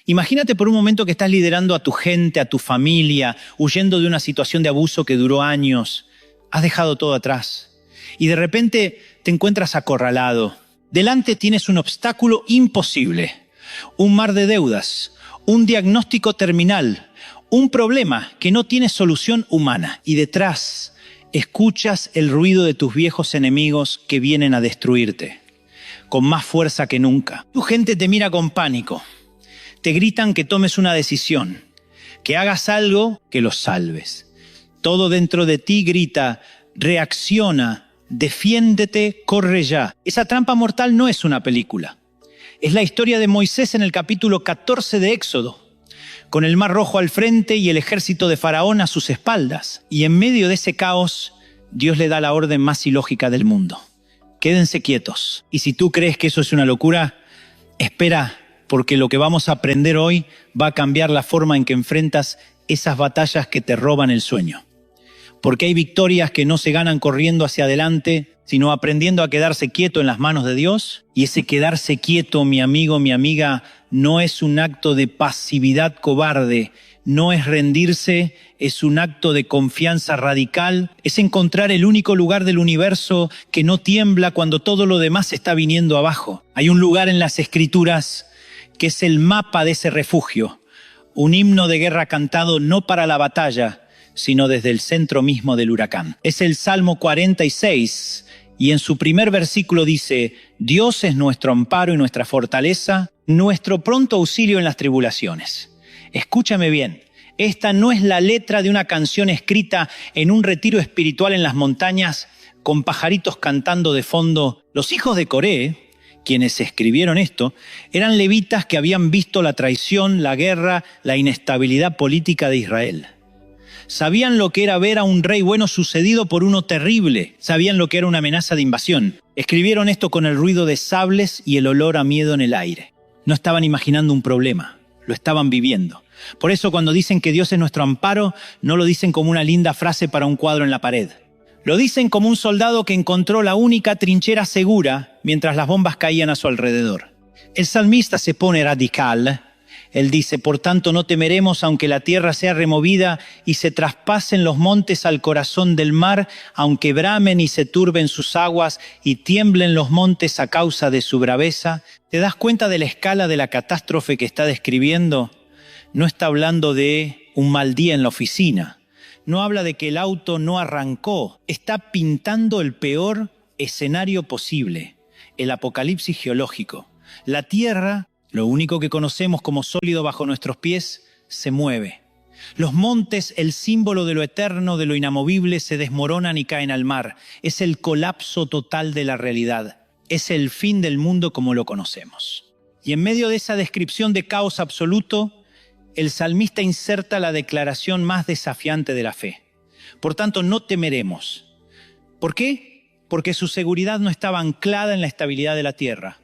Imagínate por un momento que estás liderando a tu gente, a tu familia, huyendo de una situación de abuso que duró años. Has dejado todo atrás y de repente te encuentras acorralado. Delante tienes un obstáculo imposible, un mar de deudas, un diagnóstico terminal, un problema que no tiene solución humana. Y detrás escuchas el ruido de tus viejos enemigos que vienen a destruirte, con más fuerza que nunca. Tu gente te mira con pánico. Te gritan que tomes una decisión, que hagas algo que los salves. Todo dentro de ti grita, reacciona, defiéndete, corre ya. Esa trampa mortal no es una película. Es la historia de Moisés en el capítulo 14 de Éxodo, con el Mar Rojo al frente y el ejército de Faraón a sus espaldas. Y en medio de ese caos, Dios le da la orden más ilógica del mundo. Quédense quietos. Y si tú crees que eso es una locura, espera, porque lo que vamos a aprender hoy va a cambiar la forma en que enfrentas esas batallas que te roban el sueño. Porque hay victorias que no se ganan corriendo hacia adelante, sino aprendiendo a quedarse quieto en las manos de Dios. Y ese quedarse quieto, mi amigo, mi amiga, no es un acto de pasividad cobarde, no es rendirse, es un acto de confianza radical, es encontrar el único lugar del universo que no tiembla cuando todo lo demás está viniendo abajo. Hay un lugar en las Escrituras que es el mapa de ese refugio, un himno de guerra cantado no para la batalla, sino desde el centro mismo del huracán. Es el Salmo 46, y en su primer versículo dice, Dios es nuestro amparo y nuestra fortaleza, nuestro pronto auxilio en las tribulaciones. Escúchame bien, esta no es la letra de una canción escrita en un retiro espiritual en las montañas con pajaritos cantando de fondo. Los hijos de Coré, quienes escribieron esto, eran levitas que habían visto la traición, la guerra, la inestabilidad política de Israel. Sabían lo que era ver a un rey bueno sucedido por uno terrible. Sabían lo que era una amenaza de invasión. Escribieron esto con el ruido de sables y el olor a miedo en el aire. No estaban imaginando un problema, lo estaban viviendo. Por eso cuando dicen que Dios es nuestro amparo, no lo dicen como una linda frase para un cuadro en la pared. Lo dicen como un soldado que encontró la única trinchera segura mientras las bombas caían a su alrededor. El salmista se pone radical. Él dice, por tanto no temeremos aunque la tierra sea removida y se traspasen los montes al corazón del mar, aunque bramen y se turben sus aguas y tiemblen los montes a causa de su braveza. ¿Te das cuenta de la escala de la catástrofe que está describiendo? No está hablando de un mal día en la oficina. No habla de que el auto no arrancó. Está pintando el peor escenario posible, el apocalipsis geológico. La tierra, lo único que conocemos como sólido bajo nuestros pies, se mueve. Los montes, el símbolo de lo eterno, de lo inamovible, se desmoronan y caen al mar. Es el colapso total de la realidad. Es el fin del mundo como lo conocemos. Y en medio de esa descripción de caos absoluto, el salmista inserta la declaración más desafiante de la fe. Por tanto, no temeremos. ¿Por qué? Porque su seguridad no estaba anclada en la estabilidad de la tierra.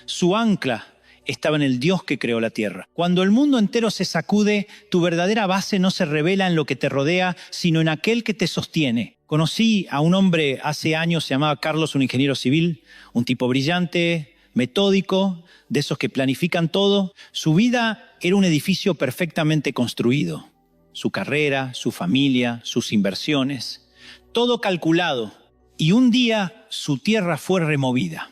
Su ancla estaba en el Dios que creó la tierra. Cuando el mundo entero se sacude, tu verdadera base no se revela en lo que te rodea, sino en aquel que te sostiene. Conocí a un hombre hace años, se llamaba Carlos, un ingeniero civil, un tipo brillante, metódico, de esos que planifican todo. Su vida era un edificio perfectamente construido. Su carrera, su familia, sus inversiones, todo calculado. Y un día su tierra fue removida.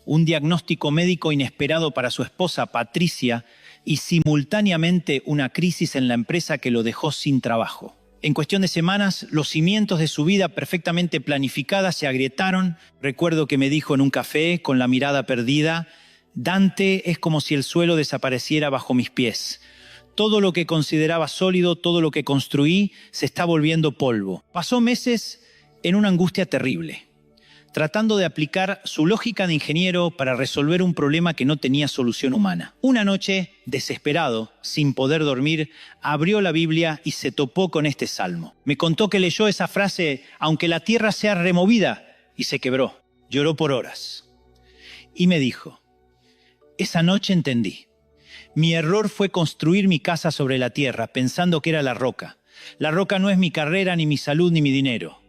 Un diagnóstico médico inesperado para su esposa Patricia y simultáneamente una crisis en la empresa que lo dejó sin trabajo. En cuestión de semanas, los cimientos de su vida perfectamente planificada se agrietaron. Recuerdo que me dijo en un café, con la mirada perdida, Dante, es como si el suelo desapareciera bajo mis pies. Todo lo que consideraba sólido, todo lo que construí, se está volviendo polvo. Pasó meses en una angustia terrible, tratando de aplicar su lógica de ingeniero para resolver un problema que no tenía solución humana. Una noche, desesperado, sin poder dormir, abrió la Biblia y se topó con este salmo. Me contó que leyó esa frase, aunque la tierra sea removida, y se quebró. Lloró por horas. Y me dijo, esa noche entendí. Mi error fue construir mi casa sobre la tierra, pensando que era la roca. La roca no es mi carrera, ni mi salud, ni mi dinero.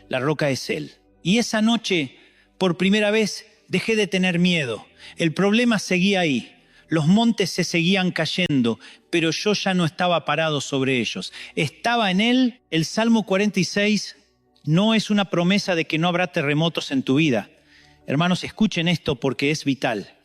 La roca es Él. Y esa noche, por primera vez, dejé de tener miedo. El problema seguía ahí. Los montes se seguían cayendo, pero yo ya no estaba parado sobre ellos. Estaba en él. El Salmo 46 no es una promesa de que no habrá terremotos en tu vida. Hermanos, escuchen esto porque es vital.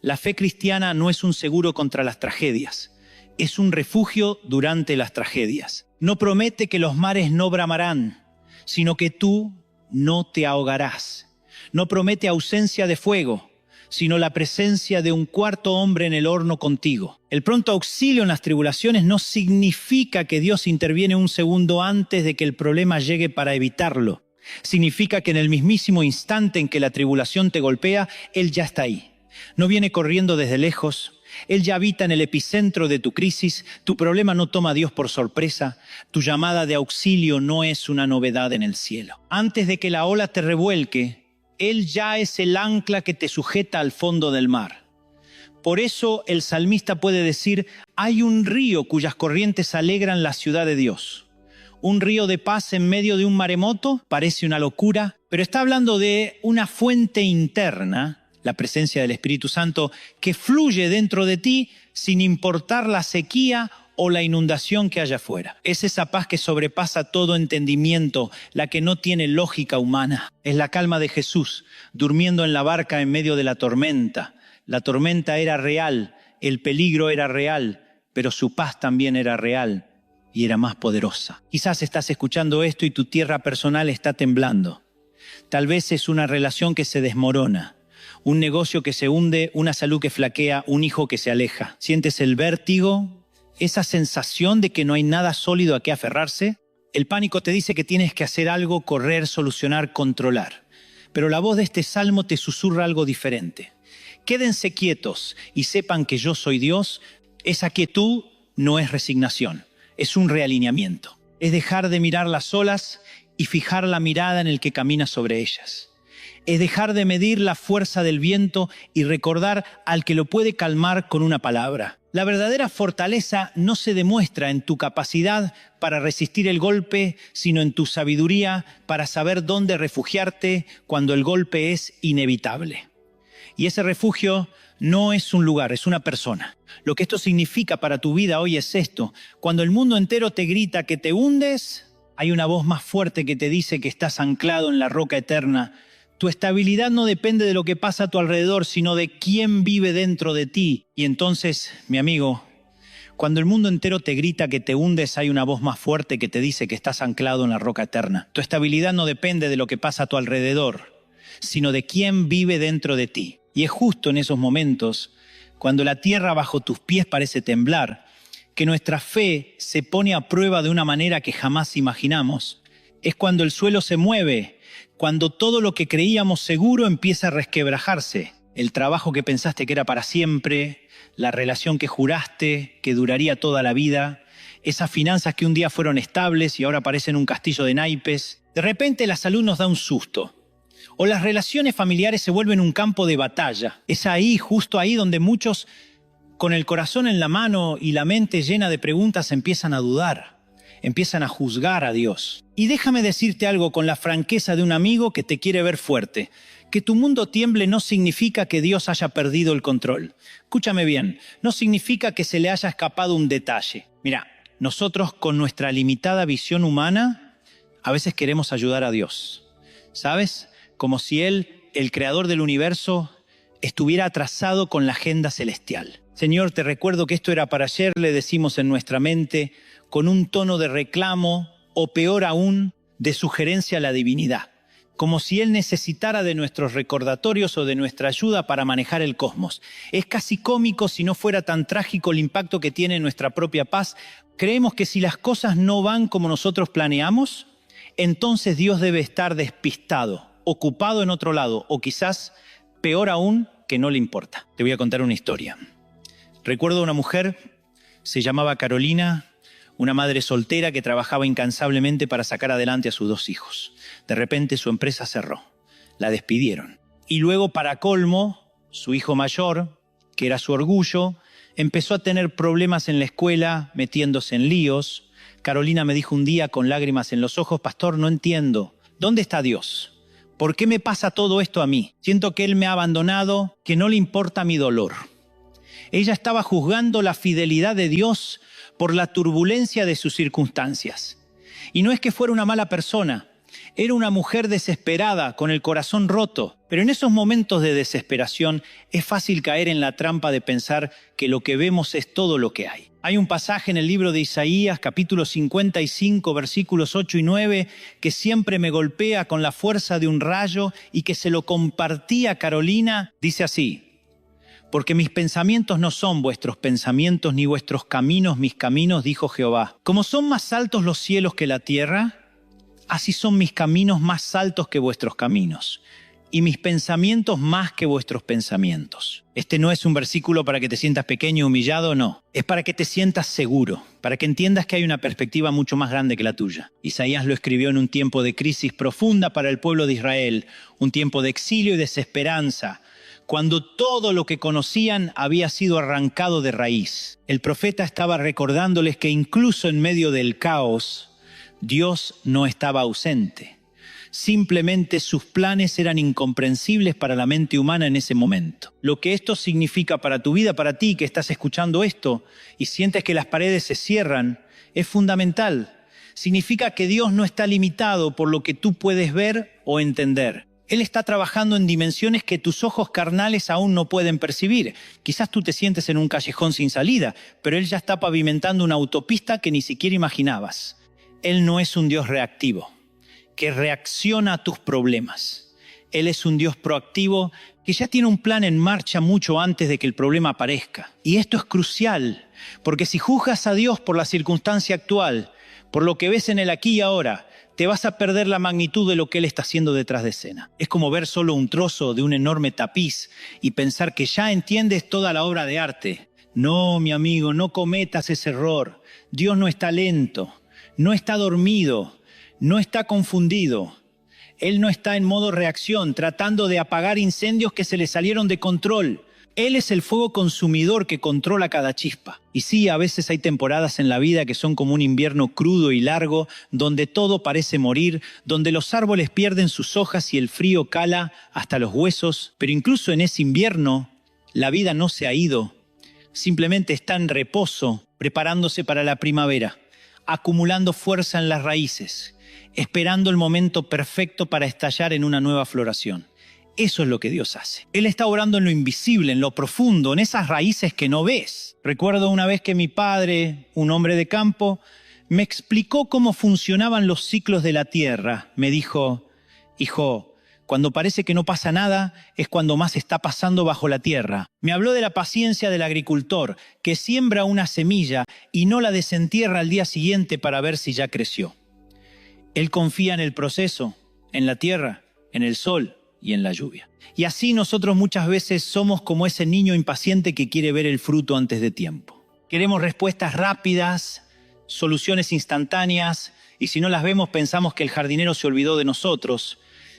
La fe cristiana no es un seguro contra las tragedias. Es un refugio durante las tragedias. No promete que los mares no bramarán, sino que tú no te ahogarás. No promete ausencia de fuego, sino la presencia de un cuarto hombre en el horno contigo. El pronto auxilio en las tribulaciones no significa que Dios interviene un segundo antes de que el problema llegue para evitarlo. Significa que en el mismísimo instante en que la tribulación te golpea, Él ya está ahí. No viene corriendo desde lejos. Él ya habita en el epicentro de tu crisis. Tu problema no toma a Dios por sorpresa. Tu llamada de auxilio no es una novedad en el cielo. Antes de que la ola te revuelque, Él ya es el ancla que te sujeta al fondo del mar. Por eso el salmista puede decir, hay un río cuyas corrientes alegran la ciudad de Dios. Un río de paz en medio de un maremoto parece una locura, pero está hablando de una fuente interna, la presencia del Espíritu Santo, que fluye dentro de ti sin importar la sequía o la inundación que haya afuera. Es esa paz que sobrepasa todo entendimiento, la que no tiene lógica humana. Es la calma de Jesús, durmiendo en la barca en medio de la tormenta. La tormenta era real, el peligro era real, pero su paz también era real y era más poderosa. Quizás estás escuchando esto y tu tierra personal está temblando. Tal vez es una relación que se desmorona. Un negocio que se hunde, una salud que flaquea, un hijo que se aleja. ¿Sientes el vértigo? ¿Esa sensación de que no hay nada sólido a qué aferrarse? El pánico te dice que tienes que hacer algo, correr, solucionar, controlar. Pero la voz de este salmo te susurra algo diferente. Quédense quietos y sepan que yo soy Dios. Esa quietud no es resignación, es un realineamiento. Es dejar de mirar las olas y fijar la mirada en el que camina sobre ellas. Es dejar de medir la fuerza del viento y recordar al que lo puede calmar con una palabra. La verdadera fortaleza no se demuestra en tu capacidad para resistir el golpe, sino en tu sabiduría para saber dónde refugiarte cuando el golpe es inevitable. Y ese refugio no es un lugar, es una persona. Lo que esto significa para tu vida hoy es esto. Cuando el mundo entero te grita que te hundes, hay una voz más fuerte que te dice que estás anclado en la roca eterna. Tu estabilidad no depende de lo que pasa a tu alrededor, sino de quién vive dentro de ti. Y entonces, mi amigo, cuando el mundo entero te grita que te hundes, hay una voz más fuerte que te dice que estás anclado en la roca eterna. Tu estabilidad no depende de lo que pasa a tu alrededor, sino de quién vive dentro de ti. Y es justo en esos momentos, cuando la tierra bajo tus pies parece temblar, que nuestra fe se pone a prueba de una manera que jamás imaginamos. Es cuando el suelo se mueve, cuando todo lo que creíamos seguro empieza a resquebrajarse. El trabajo que pensaste que era para siempre, la relación que juraste que duraría toda la vida, esas finanzas que un día fueron estables y ahora parecen un castillo de naipes. De repente la salud nos da un susto. O las relaciones familiares se vuelven un campo de batalla. Es ahí, justo ahí, donde muchos, con el corazón en la mano y la mente llena de preguntas, empiezan a dudar. Empiezan a juzgar a Dios. Y déjame decirte algo con la franqueza de un amigo que te quiere ver fuerte. Que tu mundo tiemble no significa que Dios haya perdido el control. Escúchame bien, no significa que se le haya escapado un detalle. Mira, nosotros con nuestra limitada visión humana, a veces queremos ayudar a Dios. ¿Sabes? Como si Él, el creador del universo, estuviera atrasado con la agenda celestial. Señor, te recuerdo que esto era para ayer, le decimos en nuestra mente, con un tono de reclamo o peor aún, de sugerencia a la divinidad. Como si Él necesitara de nuestros recordatorios o de nuestra ayuda para manejar el cosmos. Es casi cómico si no fuera tan trágico el impacto que tiene en nuestra propia paz. Creemos que si las cosas no van como nosotros planeamos, entonces Dios debe estar despistado, ocupado en otro lado, o quizás, peor aún, que no le importa. Te voy a contar una historia. Recuerdo a una mujer, se llamaba Carolina, una madre soltera que trabajaba incansablemente para sacar adelante a sus 2 hijos. De repente su empresa cerró, la despidieron. Y luego, para colmo, su hijo mayor, que era su orgullo, empezó a tener problemas en la escuela, metiéndose en líos. Carolina me dijo un día con lágrimas en los ojos, pastor, no entiendo, ¿dónde está Dios? ¿Por qué me pasa todo esto a mí? Siento que Él me ha abandonado, que no le importa mi dolor. Ella estaba juzgando la fidelidad de Dios por la turbulencia de sus circunstancias. Y no es que fuera una mala persona, era una mujer desesperada, con el corazón roto. Pero en esos momentos de desesperación es fácil caer en la trampa de pensar que lo que vemos es todo lo que hay. Hay un pasaje en el libro de Isaías, capítulo 55, versículos 8 y 9, que siempre me golpea con la fuerza de un rayo y que se lo compartí a Carolina. Dice así: porque mis pensamientos no son vuestros pensamientos, ni vuestros caminos mis caminos, dijo Jehová. Como son más altos los cielos que la tierra, así son mis caminos más altos que vuestros caminos, y mis pensamientos más que vuestros pensamientos. Este no es un versículo para que te sientas pequeño y humillado, no. Es para que te sientas seguro, para que entiendas que hay una perspectiva mucho más grande que la tuya. Isaías lo escribió en un tiempo de crisis profunda para el pueblo de Israel, un tiempo de exilio y desesperanza, cuando todo lo que conocían había sido arrancado de raíz. El profeta estaba recordándoles que incluso en medio del caos, Dios no estaba ausente. Simplemente sus planes eran incomprensibles para la mente humana en ese momento. Lo que esto significa para tu vida, para ti que estás escuchando esto y sientes que las paredes se cierran, es fundamental. Significa que Dios no está limitado por lo que tú puedes ver o entender. Él está trabajando en dimensiones que tus ojos carnales aún no pueden percibir. Quizás tú te sientes en un callejón sin salida, pero Él ya está pavimentando una autopista que ni siquiera imaginabas. Él no es un Dios reactivo, que reacciona a tus problemas. Él es un Dios proactivo que ya tiene un plan en marcha mucho antes de que el problema aparezca. Y esto es crucial, porque si juzgas a Dios por la circunstancia actual, por lo que ves en el aquí y ahora, te vas a perder la magnitud de lo que Él está haciendo detrás de escena. Es como ver solo un trozo de un enorme tapiz y pensar que ya entiendes toda la obra de arte. No, mi amigo, no cometas ese error. Dios no está lento, no está dormido, no está confundido. Él no está en modo reacción, tratando de apagar incendios que se le salieron de control. Él es el fuego consumidor que controla cada chispa. Y sí, a veces hay temporadas en la vida que son como un invierno crudo y largo, donde todo parece morir, donde los árboles pierden sus hojas y el frío cala hasta los huesos. Pero incluso en ese invierno, la vida no se ha ido. Simplemente está en reposo, preparándose para la primavera, acumulando fuerza en las raíces, esperando el momento perfecto para estallar en una nueva floración. Eso es lo que Dios hace. Él está obrando en lo invisible, en lo profundo, en esas raíces que no ves. Recuerdo una vez que mi padre, un hombre de campo, me explicó cómo funcionaban los ciclos de la tierra. Me dijo: hijo, cuando parece que no pasa nada, es cuando más está pasando bajo la tierra. Me habló de la paciencia del agricultor, que siembra una semilla y no la desentierra al día siguiente para ver si ya creció. Él confía en el proceso, en la tierra, en el sol y en la lluvia. Y así nosotros muchas veces somos como ese niño impaciente que quiere ver el fruto antes de tiempo. Queremos respuestas rápidas, soluciones instantáneas, y si no las vemos pensamos que el jardinero se olvidó de nosotros.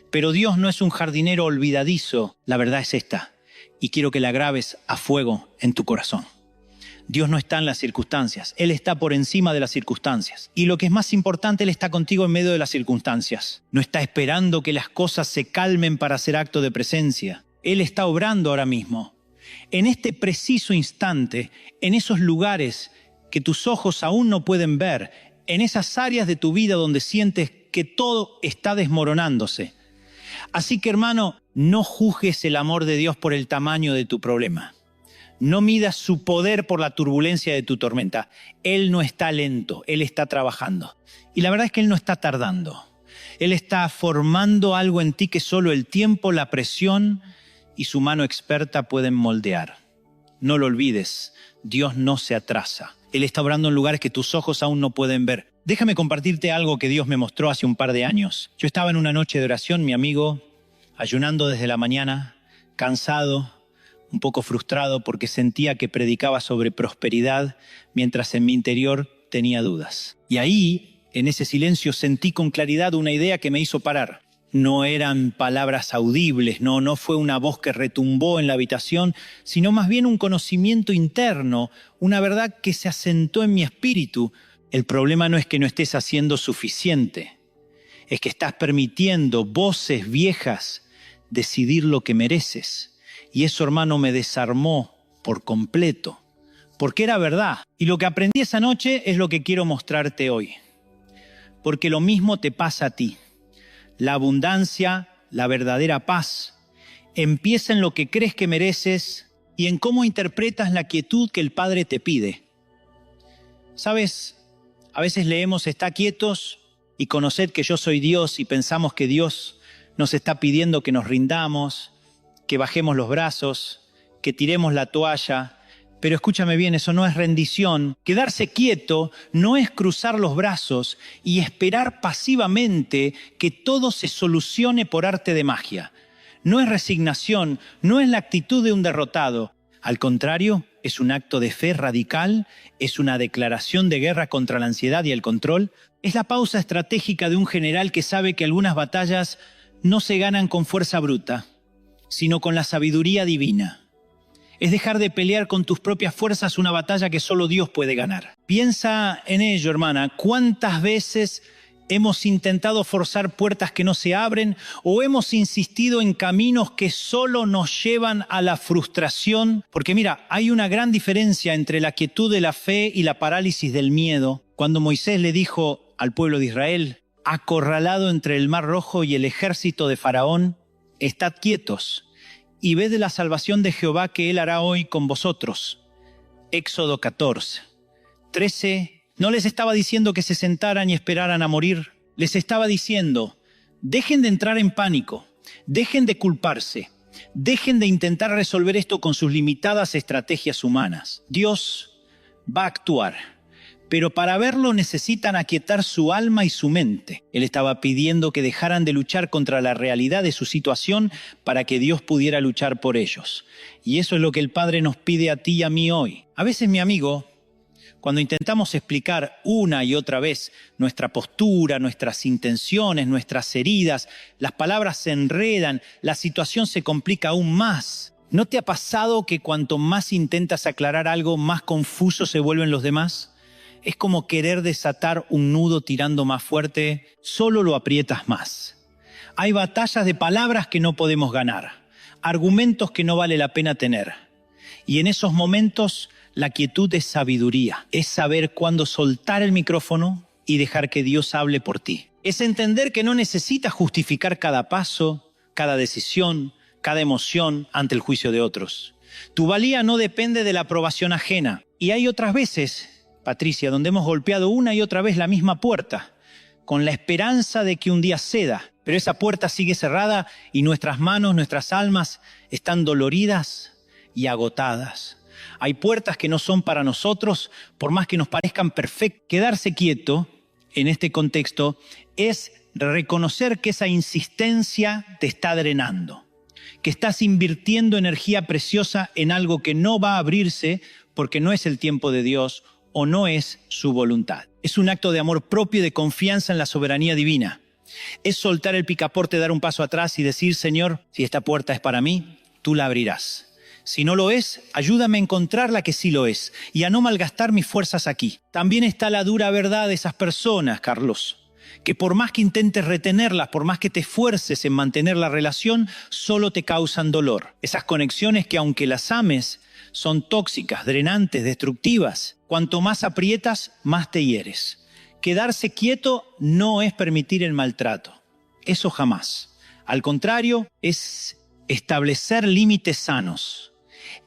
Pero Dios no es un jardinero olvidadizo, la verdad es esta, y quiero que la grabes a fuego en tu corazón. Dios no está en las circunstancias, Él está por encima de las circunstancias. Y lo que es más importante, Él está contigo en medio de las circunstancias. No está esperando que las cosas se calmen para hacer acto de presencia. Él está obrando ahora mismo. En este preciso instante, en esos lugares que tus ojos aún no pueden ver, en esas áreas de tu vida donde sientes que todo está desmoronándose. Así que, hermano, no juzgues el amor de Dios por el tamaño de tu problema. No midas su poder por la turbulencia de tu tormenta. Él no está lento, Él está trabajando. Y la verdad es que Él no está tardando. Él está formando algo en ti que solo el tiempo, la presión y su mano experta pueden moldear. No lo olvides, Dios no se atrasa. Él está obrando en lugares que tus ojos aún no pueden ver. Déjame compartirte algo que Dios me mostró hace un par de años. Yo estaba en una noche de oración, mi amigo, ayunando desde la mañana, cansado, un poco frustrado porque sentía que predicaba sobre prosperidad mientras en mi interior tenía dudas. Y ahí, en ese silencio, sentí con claridad una idea que me hizo parar. No eran palabras audibles, no fue una voz que retumbó en la habitación, sino más bien un conocimiento interno, una verdad que se asentó en mi espíritu. El problema no es que no estés haciendo suficiente, es que estás permitiendo voces viejas decidir lo que mereces. Y eso, hermano, me desarmó por completo, porque era verdad. Y lo que aprendí esa noche es lo que quiero mostrarte hoy. Porque lo mismo te pasa a ti. La abundancia, la verdadera paz, empieza en lo que crees que mereces y en cómo interpretas la quietud que el Padre te pide. ¿Sabes? A veces leemos "está quietos y conoced que yo soy Dios" y pensamos que Dios nos está pidiendo que nos rindamos, que bajemos los brazos, que tiremos la toalla. Pero escúchame bien, eso no es rendición. Quedarse quieto no es cruzar los brazos y esperar pasivamente que todo se solucione por arte de magia. No es resignación, no es la actitud de un derrotado. Al contrario, es un acto de fe radical, es una declaración de guerra contra la ansiedad y el control. Es la pausa estratégica de un general que sabe que algunas batallas no se ganan con fuerza bruta, sino con la sabiduría divina. Es dejar de pelear con tus propias fuerzas una batalla que solo Dios puede ganar. Piensa en ello, hermana. ¿Cuántas veces hemos intentado forzar puertas que no se abren o hemos insistido en caminos que solo nos llevan a la frustración? Porque mira, hay una gran diferencia entre la quietud de la fe y la parálisis del miedo. Cuando Moisés le dijo al pueblo de Israel, acorralado entre el Mar Rojo y el ejército de Faraón, estad quietos y ved de la salvación de Jehová que Él hará hoy con vosotros. Éxodo 14, 13. No les estaba diciendo que se sentaran y esperaran a morir. Les estaba diciendo, dejen de entrar en pánico, dejen de culparse, dejen de intentar resolver esto con sus limitadas estrategias humanas. Dios va a actuar, pero para verlo necesitan aquietar su alma y su mente. Él estaba pidiendo que dejaran de luchar contra la realidad de su situación para que Dios pudiera luchar por ellos. Y eso es lo que el Padre nos pide a ti y a mí hoy. A veces, mi amigo, cuando intentamos explicar una y otra vez nuestra postura, nuestras intenciones, nuestras heridas, las palabras se enredan, la situación se complica aún más. ¿No te ha pasado que cuanto más intentas aclarar algo, más confusos se vuelven los demás? Es como querer desatar un nudo tirando más fuerte, solo lo aprietas más. Hay batallas de palabras que no podemos ganar, argumentos que no vale la pena tener. Y en esos momentos la quietud es sabiduría, es saber cuándo soltar el micrófono y dejar que Dios hable por ti. Es entender que no necesitas justificar cada paso, cada decisión, cada emoción ante el juicio de otros. Tu valía no depende de la aprobación ajena. Y hay otras veces, Patricia, donde hemos golpeado una y otra vez la misma puerta, con la esperanza de que un día ceda, pero esa puerta sigue cerrada y nuestras manos, nuestras almas están doloridas y agotadas. Hay puertas que no son para nosotros, por más que nos parezcan perfectas. Quedarse quieto, en este contexto, es reconocer que esa insistencia te está drenando, que estás invirtiendo energía preciosa en algo que no va a abrirse porque no es el tiempo de Dios o no es su voluntad. Es un acto de amor propio y de confianza en la soberanía divina. Es soltar el picaporte, dar un paso atrás y decir, Señor, si esta puerta es para mí, tú la abrirás. Si no lo es, ayúdame a encontrar la que sí lo es y a no malgastar mis fuerzas aquí. También está la dura verdad de esas personas, Carlos, que por más que intentes retenerlas, por más que te esfuerces en mantener la relación, solo te causan dolor. Esas conexiones que aunque las ames, son tóxicas, drenantes, destructivas. Cuanto más aprietas, más te hieres. Quedarse quieto no es permitir el maltrato. Eso jamás. Al contrario, es establecer límites sanos.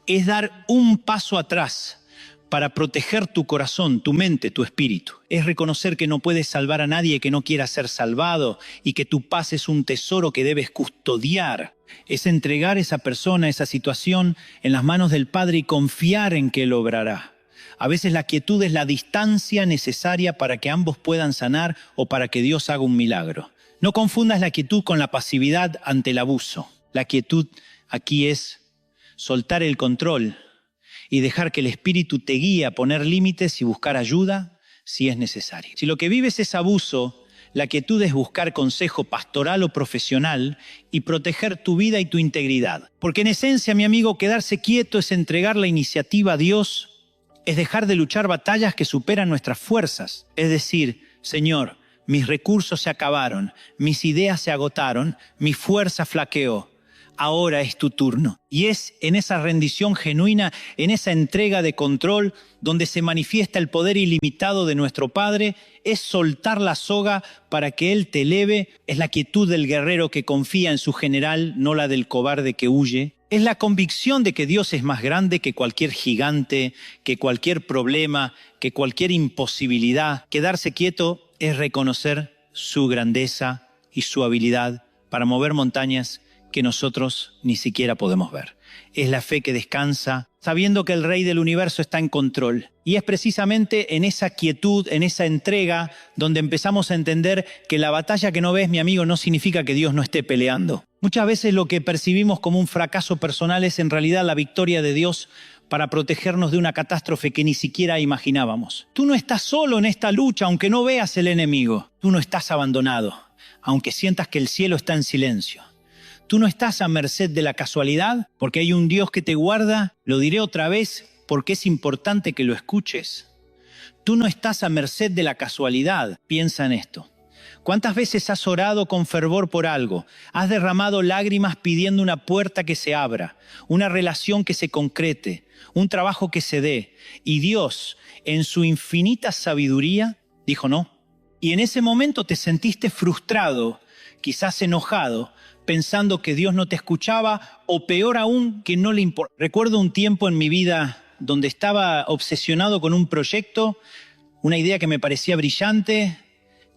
Es dar un paso atrás para proteger tu corazón, tu mente, tu espíritu. Es reconocer que no puedes salvar a nadie que no quiera ser salvado y que tu paz es un tesoro que debes custodiar. Es entregar esa persona, esa situación en las manos del Padre y confiar en que Él obrará. A veces la quietud es la distancia necesaria para que ambos puedan sanar o para que Dios haga un milagro. No confundas la quietud con la pasividad ante el abuso. La quietud aquí es soltar el control y dejar que el Espíritu te guíe a poner límites y buscar ayuda si es necesario. Si lo que vives es abuso, la quietud es buscar consejo pastoral o profesional y proteger tu vida y tu integridad. Porque en esencia, mi amigo, quedarse quieto es entregar la iniciativa a Dios, es dejar de luchar batallas que superan nuestras fuerzas. Es decir, Señor, mis recursos se acabaron, mis ideas se agotaron, mi fuerza flaqueó. ahora es tu turno. Y es en esa rendición genuina, en esa entrega de control, donde se manifiesta el poder ilimitado de nuestro Padre. Es soltar la soga para que Él te eleve. Es la quietud del guerrero que confía en su general, no la del cobarde que huye. Es la convicción de que Dios es más grande que cualquier gigante, que cualquier problema, que cualquier imposibilidad. Quedarse quieto es reconocer su grandeza y su habilidad para mover montañas que nosotros ni siquiera podemos ver. Es la fe que descansa, sabiendo que el Rey del universo está en control. Y es precisamente en esa quietud, en esa entrega, donde empezamos a entender que la batalla que no ves, mi amigo, no significa que Dios no esté peleando. Muchas veces lo que percibimos como un fracaso personal es en realidad la victoria de Dios para protegernos de una catástrofe que ni siquiera imaginábamos. Tú no estás solo en esta lucha, aunque no veas el enemigo. Tú no estás abandonado, aunque sientas que el cielo está en silencio. Tú no estás a merced de la casualidad, porque hay un Dios que te guarda. Lo diré otra vez porque es importante que lo escuches. Tú no estás a merced de la casualidad. Piensa en esto. ¿Cuántas veces has orado con fervor por algo? Has derramado lágrimas pidiendo una puerta que se abra, una relación que se concrete, un trabajo que se dé. Y Dios, en su infinita sabiduría, dijo no. Y en ese momento te sentiste frustrado, quizás enojado, pensando que Dios no te escuchaba o peor aún, que no le importa. Recuerdo un tiempo en mi vida donde estaba obsesionado con un proyecto, una idea que me parecía brillante,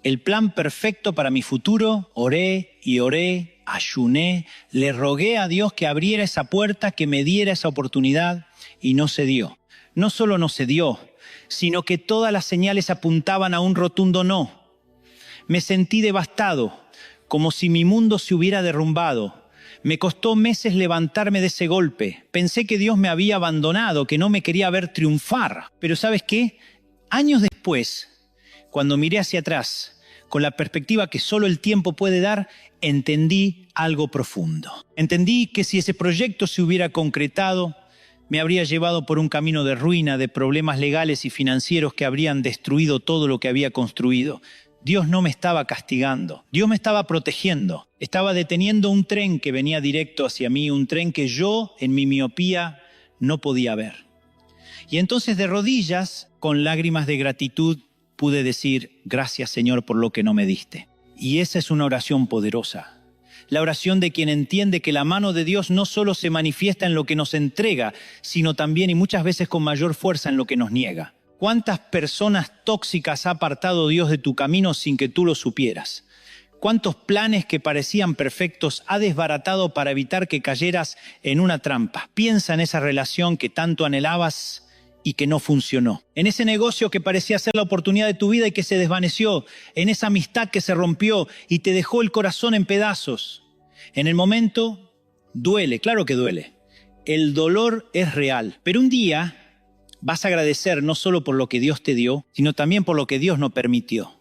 el plan perfecto para mi futuro. Oré y oré, ayuné, le rogué a Dios que abriera esa puerta, que me diera esa oportunidad y no se dio. No solo no se dio, sino que todas las señales apuntaban a un rotundo no. Me sentí devastado, como si mi mundo se hubiera derrumbado. Me costó meses levantarme de ese golpe. Pensé que Dios me había abandonado, que no me quería ver triunfar. Pero ¿sabes qué? Años después, cuando miré hacia atrás, con la perspectiva que solo el tiempo puede dar, entendí algo profundo. Entendí que si ese proyecto se hubiera concretado, me habría llevado por un camino de ruina, de problemas legales y financieros que habrían destruido todo lo que había construido. Dios no me estaba castigando, Dios me estaba protegiendo. Estaba deteniendo un tren que venía directo hacia mí, un tren que yo, en mi miopía, no podía ver. Y entonces de rodillas, con lágrimas de gratitud, pude decir, gracias Señor por lo que no me diste. Y esa es una oración poderosa. La oración de quien entiende que la mano de Dios no solo se manifiesta en lo que nos entrega, sino también y muchas veces con mayor fuerza en lo que nos niega. ¿Cuántas personas tóxicas ha apartado Dios de tu camino sin que tú lo supieras? ¿Cuántos planes que parecían perfectos ha desbaratado para evitar que cayeras en una trampa? Piensa en esa relación que tanto anhelabas y que no funcionó. En ese negocio que parecía ser la oportunidad de tu vida y que se desvaneció. En esa amistad que se rompió y te dejó el corazón en pedazos. En el momento, duele, claro que duele. El dolor es real. Pero un día vas a agradecer no solo por lo que Dios te dio, sino también por lo que Dios no permitió.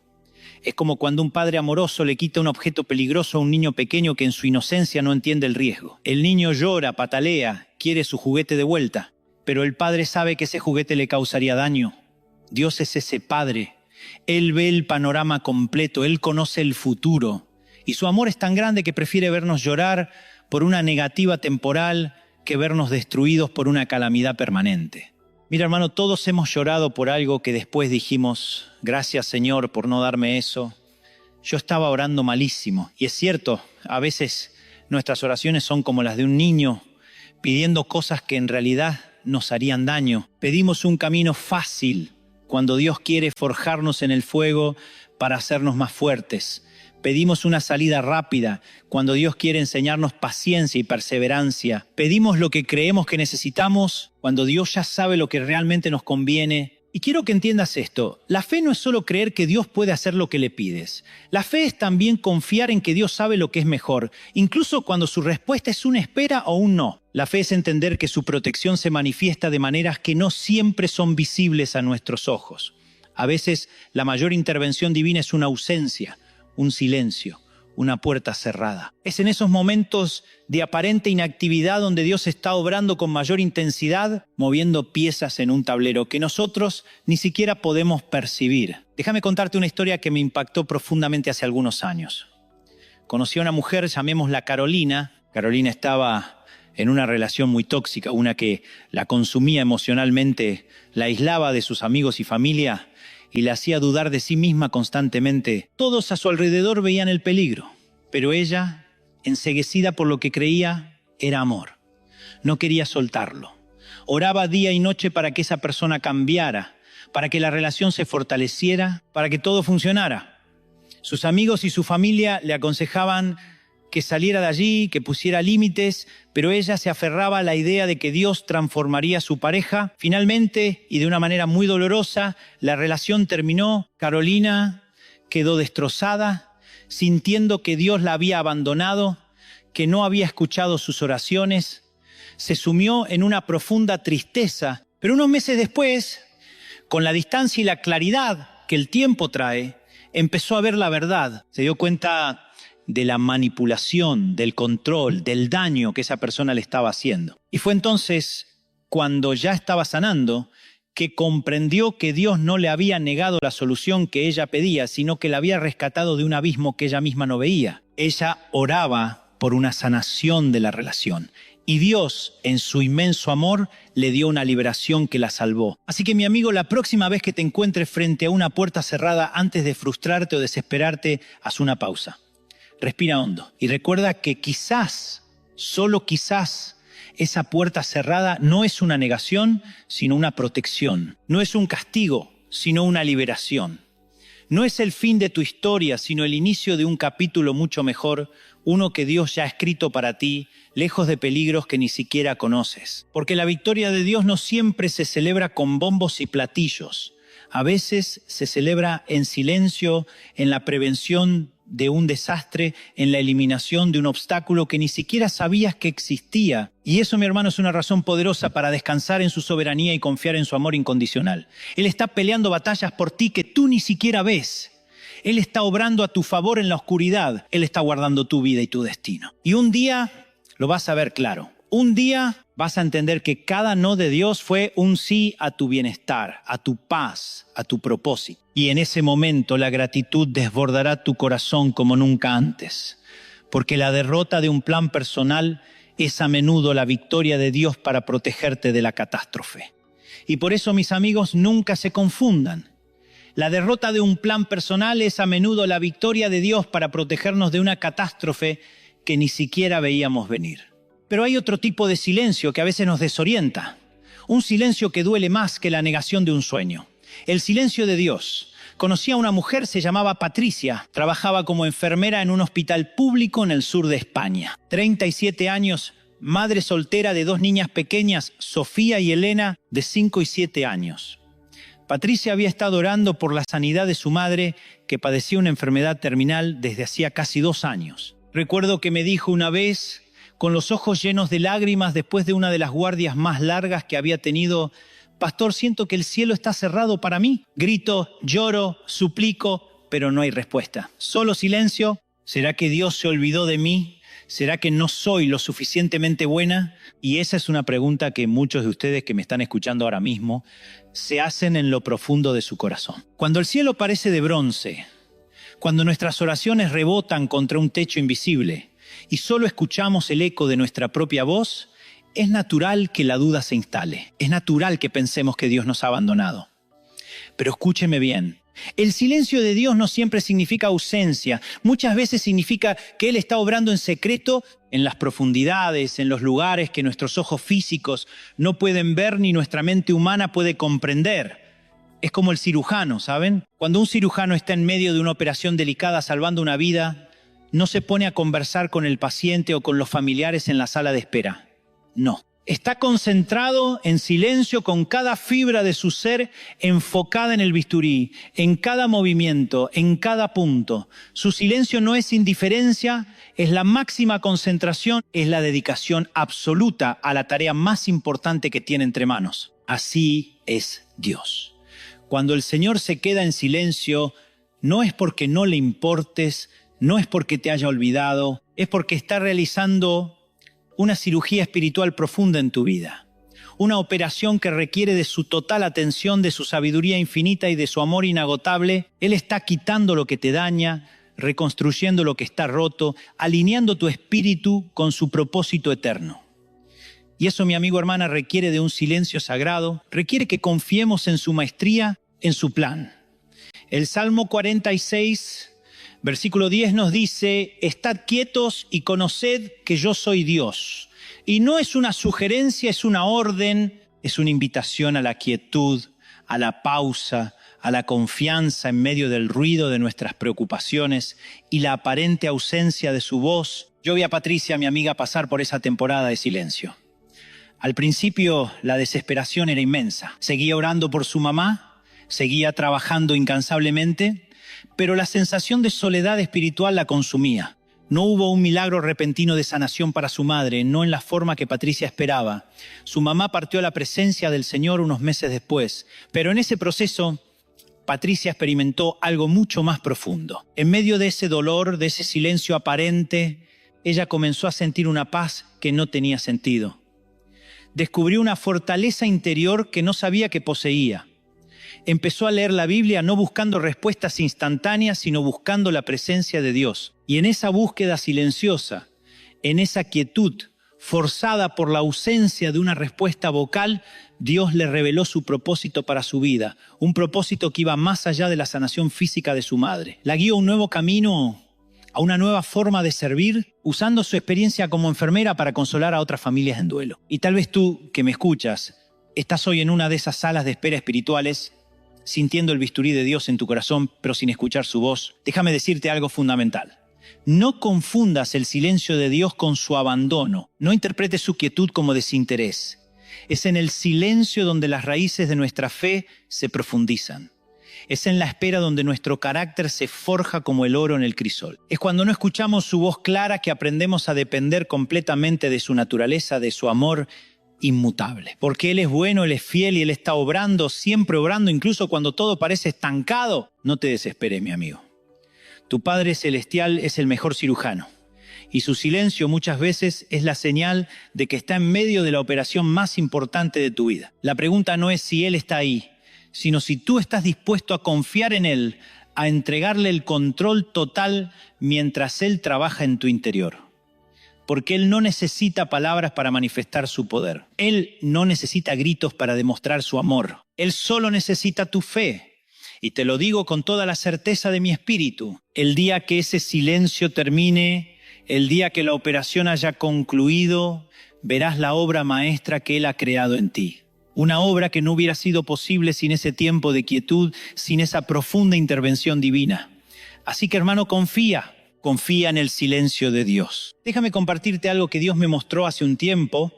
Es como cuando un padre amoroso le quita un objeto peligroso a un niño pequeño que en su inocencia no entiende el riesgo. El niño llora, patalea, quiere su juguete de vuelta, pero el padre sabe que ese juguete le causaría daño. Dios es ese padre. Él ve el panorama completo, Él conoce el futuro. Y su amor es tan grande que prefiere vernos llorar por una negativa temporal que vernos destruidos por una calamidad permanente. Mira, hermano, todos hemos llorado por algo que después dijimos, gracias Señor por no darme eso. Yo estaba orando malísimo. Y es cierto, a veces nuestras oraciones son como las de un niño, pidiendo cosas que en realidad nos harían daño. Pedimos un camino fácil cuando Dios quiere forjarnos en el fuego para hacernos más fuertes. Pedimos una salida rápida cuando Dios quiere enseñarnos paciencia y perseverancia. Pedimos lo que creemos que necesitamos cuando Dios ya sabe lo que realmente nos conviene. Y quiero que entiendas esto. La fe no es solo creer que Dios puede hacer lo que le pides. La fe es también confiar en que Dios sabe lo que es mejor, incluso cuando su respuesta es una espera o un no. La fe es entender que su protección se manifiesta de maneras que no siempre son visibles a nuestros ojos. A veces la mayor intervención divina es una ausencia, un silencio, una puerta cerrada. Es en esos momentos de aparente inactividad donde Dios está obrando con mayor intensidad, moviendo piezas en un tablero que nosotros ni siquiera podemos percibir. Déjame contarte una historia que me impactó profundamente hace algunos años. Conocí a una mujer, llamémosla Carolina, Carolina estaba en una relación muy tóxica, una que la consumía emocionalmente, la aislaba de sus amigos y familia y la hacía dudar de sí misma constantemente. Todos a su alrededor veían el peligro, pero ella, enceguecida por lo que creía, era amor. No quería soltarlo. Oraba día y noche para que esa persona cambiara, para que la relación se fortaleciera, para que todo funcionara. Sus amigos y su familia le aconsejaban que saliera de allí, que pusiera límites, pero ella se aferraba a la idea de que Dios transformaría a su pareja. Finalmente, y de una manera muy dolorosa, la relación terminó. Carolina quedó destrozada, sintiendo que Dios la había abandonado, que no había escuchado sus oraciones. Se sumió en una profunda tristeza, pero unos meses después, con la distancia y la claridad que el tiempo trae, empezó a ver la verdad. Se dio cuenta de la manipulación, del control, del daño que esa persona le estaba haciendo. Y fue entonces, cuando ya estaba sanando, que comprendió que Dios no le había negado la solución que ella pedía, sino que la había rescatado de un abismo que ella misma no veía. Ella oraba por una sanación de la relación. Y Dios, en su inmenso amor, le dio una liberación que la salvó. Así que, mi amigo, la próxima vez que te encuentres frente a una puerta cerrada, antes de frustrarte o desesperarte, haz una pausa. Respira hondo y recuerda que quizás, solo quizás, esa puerta cerrada no es una negación, sino una protección. No es un castigo, sino una liberación. No es el fin de tu historia, sino el inicio de un capítulo mucho mejor, uno que Dios ya ha escrito para ti, lejos de peligros que ni siquiera conoces. Porque la victoria de Dios no siempre se celebra con bombos y platillos. A veces se celebra en silencio, en la prevención de un desastre, en la eliminación de un obstáculo que ni siquiera sabías que existía. Y eso, mi hermano, es una razón poderosa para descansar en su soberanía y confiar en su amor incondicional. Él está peleando batallas por ti que tú ni siquiera ves. Él está obrando a tu favor en la oscuridad. Él está guardando tu vida y tu destino. Y un día lo vas a ver claro. Un día vas a entender que cada no de Dios fue un sí a tu bienestar, a tu paz, a tu propósito. Y en ese momento la gratitud desbordará tu corazón como nunca antes. Porque la derrota de un plan personal es a menudo la victoria de Dios para protegerte de la catástrofe. Y por eso, mis amigos, nunca se confundan. La derrota de un plan personal es a menudo la victoria de Dios para protegernos de una catástrofe que ni siquiera veíamos venir. Pero hay otro tipo de silencio que a veces nos desorienta. Un silencio que duele más que la negación de un sueño. El silencio de Dios. Conocí a una mujer, se llamaba Patricia. Trabajaba como enfermera en un hospital público en el sur de España. 37 años, madre soltera de 2 niñas pequeñas, Sofía y Elena, de 5 y 7 años. Patricia había estado orando por la sanidad de su madre, que padecía una enfermedad terminal desde hacía casi 2 años. Recuerdo que me dijo una vez, con los ojos llenos de lágrimas después de una de las guardias más largas que había tenido: pastor, siento que el cielo está cerrado para mí. Grito, lloro, suplico, pero no hay respuesta. Solo silencio. ¿Será que Dios se olvidó de mí? ¿Será que no soy lo suficientemente buena? Y esa es una pregunta que muchos de ustedes que me están escuchando ahora mismo se hacen en lo profundo de su corazón. Cuando el cielo parece de bronce, cuando nuestras oraciones rebotan contra un techo invisible y solo escuchamos el eco de nuestra propia voz, es natural que la duda se instale. Es natural que pensemos que Dios nos ha abandonado. Pero escúcheme bien. El silencio de Dios no siempre significa ausencia. Muchas veces significa que Él está obrando en secreto en las profundidades, en los lugares que nuestros ojos físicos no pueden ver ni nuestra mente humana puede comprender. Es como el cirujano, ¿saben? Cuando un cirujano está en medio de una operación delicada salvando una vida, no se pone a conversar con el paciente o con los familiares en la sala de espera. No. Está concentrado en silencio con cada fibra de su ser enfocada en el bisturí, en cada movimiento, en cada punto. Su silencio no es indiferencia, es la máxima concentración, es la dedicación absoluta a la tarea más importante que tiene entre manos. Así es Dios. Cuando el Señor se queda en silencio, no es porque no le importes, no es porque te haya olvidado, es porque está realizando una cirugía espiritual profunda en tu vida. Una operación que requiere de su total atención, de su sabiduría infinita y de su amor inagotable. Él está quitando lo que te daña, reconstruyendo lo que está roto, alineando tu espíritu con su propósito eterno. Y eso, mi amigo, hermana, requiere de un silencio sagrado, requiere que confiemos en su maestría, en su plan. El Salmo 46, versículo 10 nos dice: estad quietos y conoced que yo soy Dios. Y no es una sugerencia, es una orden, es una invitación a la quietud, a la pausa, a la confianza en medio del ruido de nuestras preocupaciones y la aparente ausencia de su voz. Yo vi a Patricia, mi amiga, pasar por esa temporada de silencio. Al principio la desesperación era inmensa. Seguía orando por su mamá, seguía trabajando incansablemente, pero la sensación de soledad espiritual la consumía. No hubo un milagro repentino de sanación para su madre, no en la forma que Patricia esperaba. Su mamá partió a la presencia del Señor unos meses después, pero en ese proceso Patricia experimentó algo mucho más profundo. En medio de ese dolor, de ese silencio aparente, ella comenzó a sentir una paz que no tenía sentido. Descubrió una fortaleza interior que no sabía que poseía. Empezó a leer la Biblia no buscando respuestas instantáneas, sino buscando la presencia de Dios. Y en esa búsqueda silenciosa, en esa quietud, forzada por la ausencia de una respuesta vocal, Dios le reveló su propósito para su vida, un propósito que iba más allá de la sanación física de su madre. La guió a un nuevo camino, a una nueva forma de servir, usando su experiencia como enfermera para consolar a otras familias en duelo. Y tal vez tú, que me escuchas, estás hoy en una de esas salas de espera espirituales, sintiendo el bisturí de Dios en tu corazón, pero sin escuchar su voz. Déjame decirte algo fundamental. No confundas el silencio de Dios con su abandono. No interpretes su quietud como desinterés. Es en el silencio donde las raíces de nuestra fe se profundizan. Es en la espera donde nuestro carácter se forja como el oro en el crisol. Es cuando no escuchamos su voz clara que aprendemos a depender completamente de su naturaleza, de su amor inmutable. Porque Él es bueno, Él es fiel y Él está obrando, siempre obrando, incluso cuando todo parece estancado. No te desesperes, mi amigo. Tu Padre Celestial es el mejor cirujano. Y su silencio muchas veces es la señal de que está en medio de la operación más importante de tu vida. La pregunta no es si Él está ahí, sino si tú estás dispuesto a confiar en Él, a entregarle el control total mientras Él trabaja en tu interior. Porque Él no necesita palabras para manifestar su poder. Él no necesita gritos para demostrar su amor. Él solo necesita tu fe. Y te lo digo con toda la certeza de mi espíritu. El día que ese silencio termine, el día que la operación haya concluido, verás la obra maestra que Él ha creado en ti. Una obra que no hubiera sido posible sin ese tiempo de quietud, sin esa profunda intervención divina. Así que, hermano, confía en el silencio de Dios. Déjame compartirte algo que Dios me mostró hace un tiempo,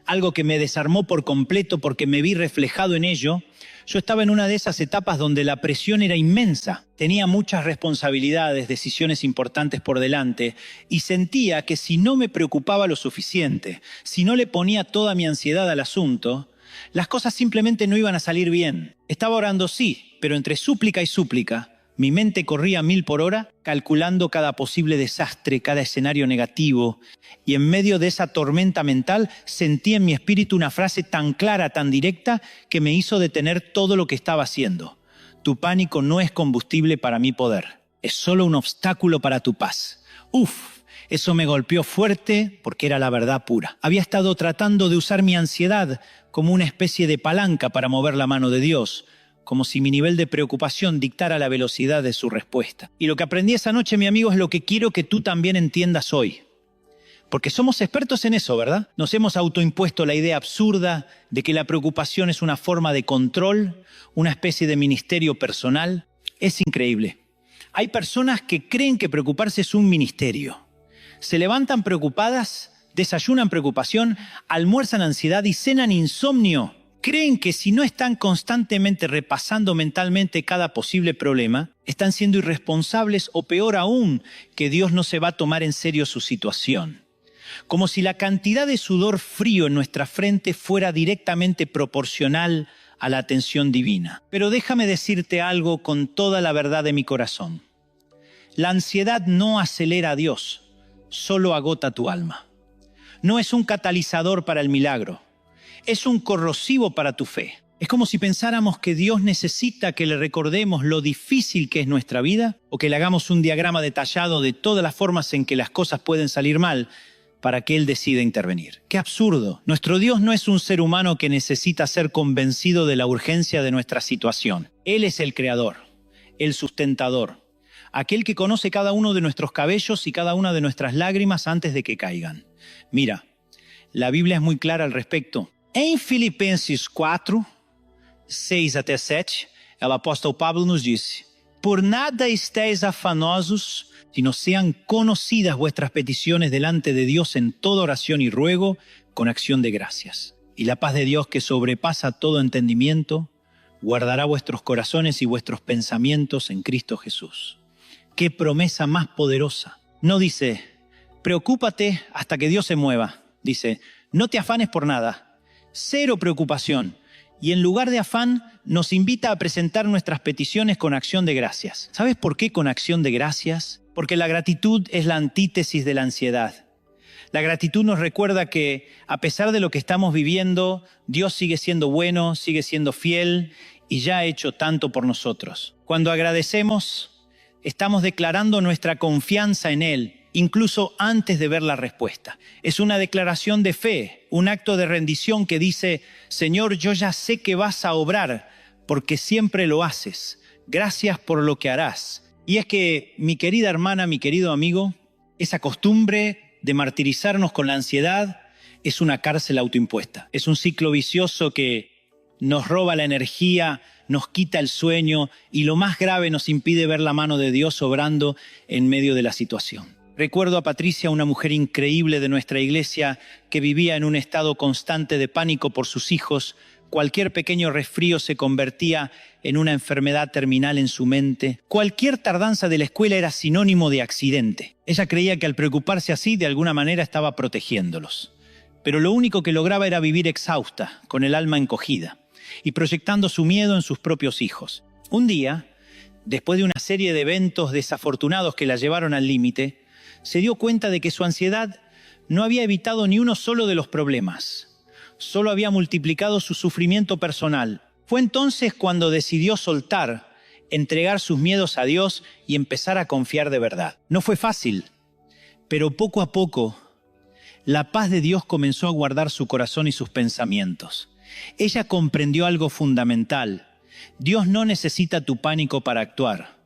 algo que me desarmó por completo porque me vi reflejado en ello. Yo estaba en una de esas etapas donde la presión era inmensa. Tenía muchas responsabilidades, decisiones importantes por delante y sentía que si no me preocupaba lo suficiente, si no le ponía toda mi ansiedad al asunto, las cosas simplemente no iban a salir bien. Estaba orando, sí, pero entre súplica y súplica, mi mente corría a 1000 por hora, calculando cada posible desastre, cada escenario negativo. Y en medio de esa tormenta mental, sentí en mi espíritu una frase tan clara, tan directa, que me hizo detener todo lo que estaba haciendo. Tu pánico no es combustible para mi poder. Es solo un obstáculo para tu paz. Eso me golpeó fuerte porque era la verdad pura. Había estado tratando de usar mi ansiedad como una especie de palanca para mover la mano de Dios, como si mi nivel de preocupación dictara la velocidad de su respuesta. Y lo que aprendí esa noche, mi amigo, es lo que quiero que tú también entiendas hoy. Porque somos expertos en eso, ¿verdad? Nos hemos autoimpuesto la idea absurda de que la preocupación es una forma de control, una especie de ministerio personal. Es increíble. Hay personas que creen que preocuparse es un ministerio. Se levantan preocupadas, desayunan preocupación, almuerzan ansiedad y cenan insomnio. Creen que si no están constantemente repasando mentalmente cada posible problema, están siendo irresponsables o peor aún, que Dios no se va a tomar en serio su situación. Como si la cantidad de sudor frío en nuestra frente fuera directamente proporcional a la atención divina. Pero déjame decirte algo con toda la verdad de mi corazón. La ansiedad no acelera a Dios, solo agota tu alma. No es un catalizador para el milagro. Es un corrosivo para tu fe. Es como si pensáramos que Dios necesita que le recordemos lo difícil que es nuestra vida o que le hagamos un diagrama detallado de todas las formas en que las cosas pueden salir mal para que Él decida intervenir. ¡Qué absurdo! Nuestro Dios no es un ser humano que necesita ser convencido de la urgencia de nuestra situación. Él es el creador, el sustentador, aquel que conoce cada uno de nuestros cabellos y cada una de nuestras lágrimas antes de que caigan. Mira, la Biblia es muy clara al respecto. En Filipenses 4, 6 até 7, el apóstol Pablo nos dice: por nada estéis afanosos, sino sean conocidas vuestras peticiones delante de Dios en toda oración y ruego, con acción de gracias. Y la paz de Dios, que sobrepasa todo entendimiento, guardará vuestros corazones y vuestros pensamientos en Cristo Jesús. ¡Qué promesa más poderosa! No dice, preocúpate hasta que Dios se mueva. Dice, no te afanes por nada. Cero preocupación. Y en lugar de afán, nos invita a presentar nuestras peticiones con acción de gracias. ¿Sabes por qué con acción de gracias? Porque la gratitud es la antítesis de la ansiedad. La gratitud nos recuerda que, a pesar de lo que estamos viviendo, Dios sigue siendo bueno, sigue siendo fiel y ya ha hecho tanto por nosotros. Cuando agradecemos, estamos declarando nuestra confianza en Él, incluso antes de ver la respuesta. Es una declaración de fe, un acto de rendición que dice, Señor, yo ya sé que vas a obrar, porque siempre lo haces. Gracias por lo que harás. Y es que, mi querida hermana, mi querido amigo, esa costumbre de martirizarnos con la ansiedad es una cárcel autoimpuesta. Es un ciclo vicioso que nos roba la energía, nos quita el sueño y lo más grave, nos impide ver la mano de Dios obrando en medio de la situación. Recuerdo a Patricia, una mujer increíble de nuestra iglesia que vivía en un estado constante de pánico por sus hijos. Cualquier pequeño resfrío se convertía en una enfermedad terminal en su mente. Cualquier tardanza de la escuela era sinónimo de accidente. Ella creía que al preocuparse así, de alguna manera estaba protegiéndolos. Pero lo único que lograba era vivir exhausta, con el alma encogida, y proyectando su miedo en sus propios hijos. Un día, después de una serie de eventos desafortunados que la llevaron al límite, se dio cuenta de que su ansiedad no había evitado ni uno solo de los problemas. Solo había multiplicado su sufrimiento personal. Fue entonces cuando decidió soltar, entregar sus miedos a Dios y empezar a confiar de verdad. No fue fácil, pero poco a poco, la paz de Dios comenzó a guardar su corazón y sus pensamientos. Ella comprendió algo fundamental. Dios no necesita tu pánico para actuar.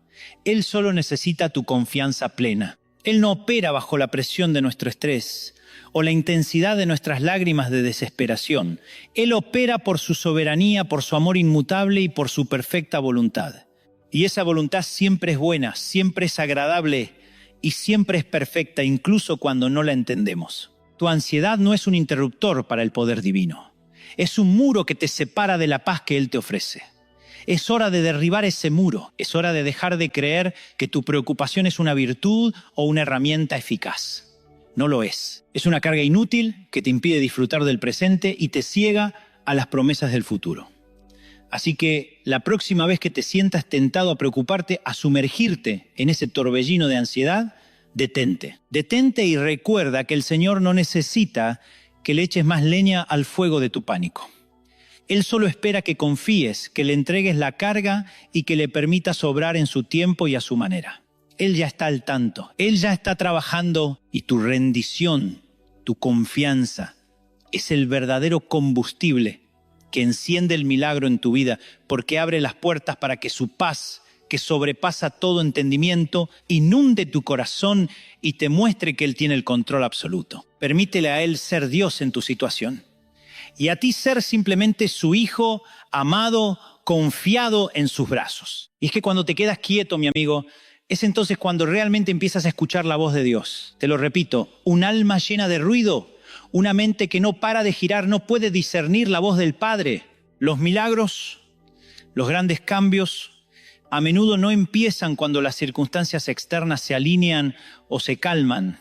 Él solo necesita tu confianza plena. Él no opera bajo la presión de nuestro estrés o la intensidad de nuestras lágrimas de desesperación. Él opera por su soberanía, por su amor inmutable y por su perfecta voluntad. Y esa voluntad siempre es buena, siempre es agradable y siempre es perfecta, incluso cuando no la entendemos. Tu ansiedad no es un interruptor para el poder divino. Es un muro que te separa de la paz que Él te ofrece. Es hora de derribar ese muro. Es hora de dejar de creer que tu preocupación es una virtud o una herramienta eficaz. No lo es. Es una carga inútil que te impide disfrutar del presente y te ciega a las promesas del futuro. Así que la próxima vez que te sientas tentado a preocuparte, a sumergirte en ese torbellino de ansiedad, detente. Detente y recuerda que el Señor no necesita que le eches más leña al fuego de tu pánico. Él solo espera que confíes, que le entregues la carga y que le permitas obrar en su tiempo y a su manera. Él ya está al tanto, Él ya está trabajando y tu rendición, tu confianza, es el verdadero combustible que enciende el milagro en tu vida, porque abre las puertas para que su paz, que sobrepasa todo entendimiento, inunde tu corazón y te muestre que Él tiene el control absoluto. Permítele a Él ser Dios en tu situación. Y a ti ser simplemente su hijo, amado, confiado en sus brazos. Y es que cuando te quedas quieto, mi amigo, es entonces cuando realmente empiezas a escuchar la voz de Dios. Te lo repito, un alma llena de ruido, una mente que no para de girar, no puede discernir la voz del Padre. Los milagros, los grandes cambios, a menudo no empiezan cuando las circunstancias externas se alinean o se calman,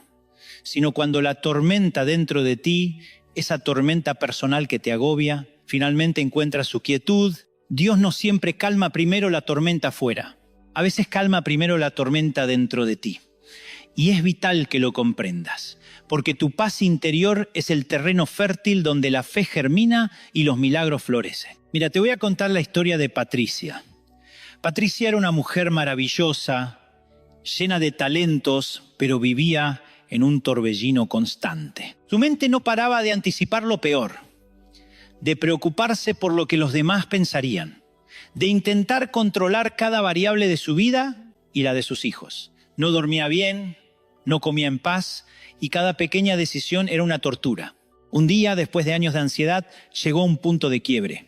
sino cuando la tormenta dentro de ti, esa tormenta personal que te agobia, finalmente encuentra su quietud. Dios no siempre calma primero la tormenta afuera. A veces calma primero la tormenta dentro de ti. Y es vital que lo comprendas, porque tu paz interior es el terreno fértil donde la fe germina y los milagros florecen. Mira, te voy a contar la historia de Patricia. Patricia era una mujer maravillosa, llena de talentos, pero vivía en un torbellino constante. Su mente no paraba de anticipar lo peor, de preocuparse por lo que los demás pensarían, de intentar controlar cada variable de su vida y la de sus hijos. No dormía bien, no comía en paz y cada pequeña decisión era una tortura. Un día, después de años de ansiedad, llegó a un punto de quiebre.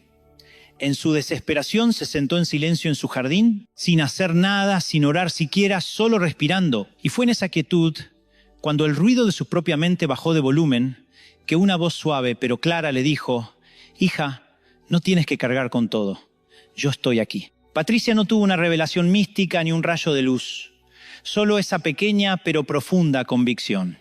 En su desesperación se sentó en silencio en su jardín, sin hacer nada, sin orar siquiera, solo respirando. Y fue en esa quietud, cuando el ruido de su propia mente bajó de volumen, que una voz suave pero clara le dijo: «Hija, no tienes que cargar con todo. Yo estoy aquí». Patricia no tuvo una revelación mística ni un rayo de luz, solo esa pequeña pero profunda convicción.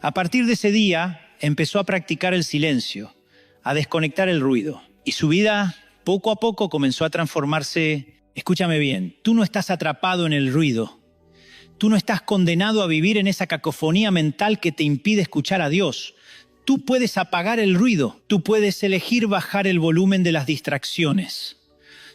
A partir de ese día, empezó a practicar el silencio, a desconectar el ruido, y su vida poco a poco comenzó a transformarse. Escúchame bien, tú no estás atrapado en el ruido. Tú no estás condenado a vivir en esa cacofonía mental que te impide escuchar a Dios. Tú puedes apagar el ruido. Tú puedes elegir bajar el volumen de las distracciones.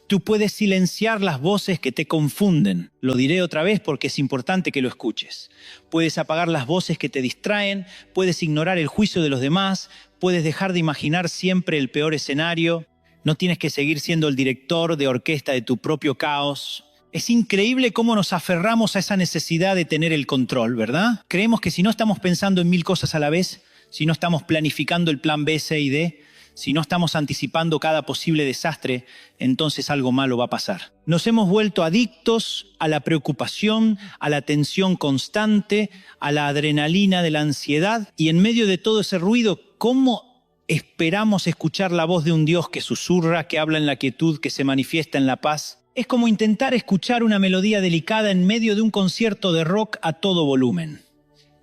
Tú puedes silenciar las voces que te confunden. Lo diré otra vez porque es importante que lo escuches. Puedes apagar las voces que te distraen, puedes ignorar el juicio de los demás, puedes dejar de imaginar siempre el peor escenario. No tienes que seguir siendo el director de orquesta de tu propio caos. Es increíble cómo nos aferramos a esa necesidad de tener el control, ¿verdad? Creemos que si no estamos pensando en 1000 cosas a la vez, si no estamos planificando el plan B, C y D, si no estamos anticipando cada posible desastre, entonces algo malo va a pasar. Nos hemos vuelto adictos a la preocupación, a la tensión constante, a la adrenalina de la ansiedad, y en medio de todo ese ruido, ¿cómo esperamos escuchar la voz de un Dios que susurra, que habla en la quietud, que se manifiesta en la paz? Es como intentar escuchar una melodía delicada en medio de un concierto de rock a todo volumen.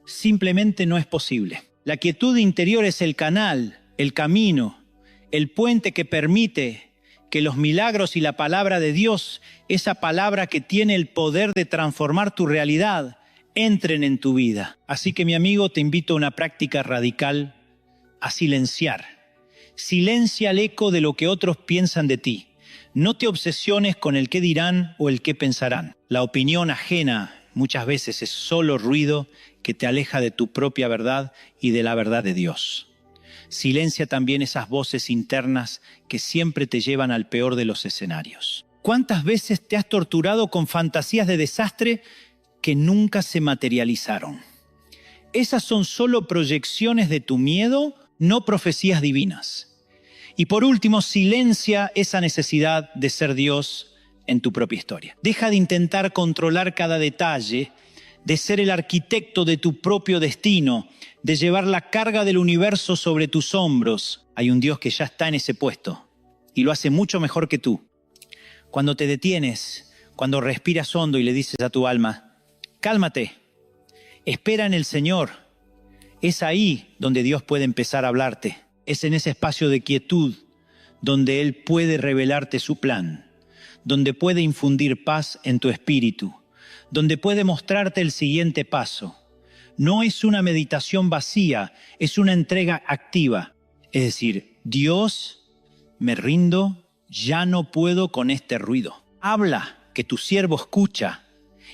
Simplemente no es posible. La quietud interior es el canal, el camino, el puente que permite que los milagros y la palabra de Dios, esa palabra que tiene el poder de transformar tu realidad, entren en tu vida. Así que, mi amigo, te invito a una práctica radical: a silenciar. Silencia el eco de lo que otros piensan de ti. No te obsesiones con el qué dirán o el qué pensarán. La opinión ajena muchas veces es solo ruido que te aleja de tu propia verdad y de la verdad de Dios. Silencia también esas voces internas que siempre te llevan al peor de los escenarios. ¿Cuántas veces te has torturado con fantasías de desastre que nunca se materializaron? Esas son solo proyecciones de tu miedo, no profecías divinas. Y por último, silencia esa necesidad de ser Dios en tu propia historia. Deja de intentar controlar cada detalle, de ser el arquitecto de tu propio destino, de llevar la carga del universo sobre tus hombros. Hay un Dios que ya está en ese puesto y lo hace mucho mejor que tú. Cuando te detienes, cuando respiras hondo y le dices a tu alma: cálmate, espera en el Señor, es ahí donde Dios puede empezar a hablarte. Es en ese espacio de quietud donde Él puede revelarte su plan, donde puede infundir paz en tu espíritu, donde puede mostrarte el siguiente paso. No es una meditación vacía, es una entrega activa. Es decir, Dios, me rindo, ya no puedo con este ruido. Habla, que tu siervo escucha.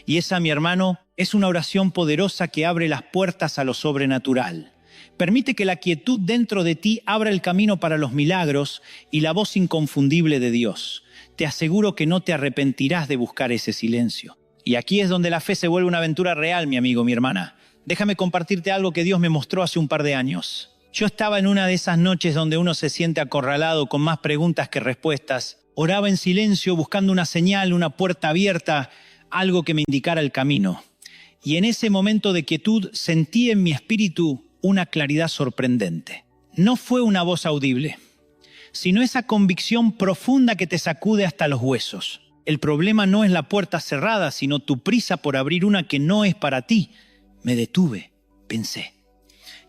Y esa, mi hermano, es una oración poderosa que abre las puertas a lo sobrenatural. Permite que la quietud dentro de ti abra el camino para los milagros y la voz inconfundible de Dios. Te aseguro que no te arrepentirás de buscar ese silencio. Y aquí es donde la fe se vuelve una aventura real, mi amigo, mi hermana. Déjame compartirte algo que Dios me mostró hace un par de años. Yo estaba en una de esas noches donde uno se siente acorralado con más preguntas que respuestas. Oraba en silencio buscando una señal, una puerta abierta, algo que me indicara el camino. Y en ese momento de quietud sentí en mi espíritu una claridad sorprendente. No fue una voz audible, sino esa convicción profunda que te sacude hasta los huesos. El problema no es la puerta cerrada, sino tu prisa por abrir una que no es para ti. Me detuve, pensé,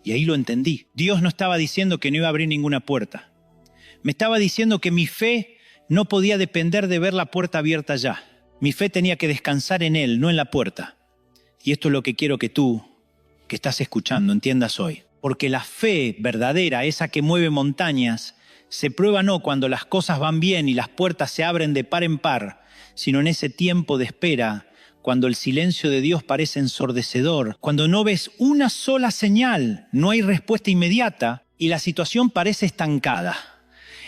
y ahí lo entendí. Dios no estaba diciendo que no iba a abrir ninguna puerta. Me estaba diciendo que mi fe no podía depender de ver la puerta abierta ya. Mi fe tenía que descansar en Él, no en la puerta. Y esto es lo que quiero que tú que estás escuchando entiendas hoy. Porque la fe verdadera, esa que mueve montañas, se prueba no cuando las cosas van bien y las puertas se abren de par en par, sino en ese tiempo de espera, cuando el silencio de Dios parece ensordecedor, cuando no ves una sola señal, no hay respuesta inmediata y la situación parece estancada.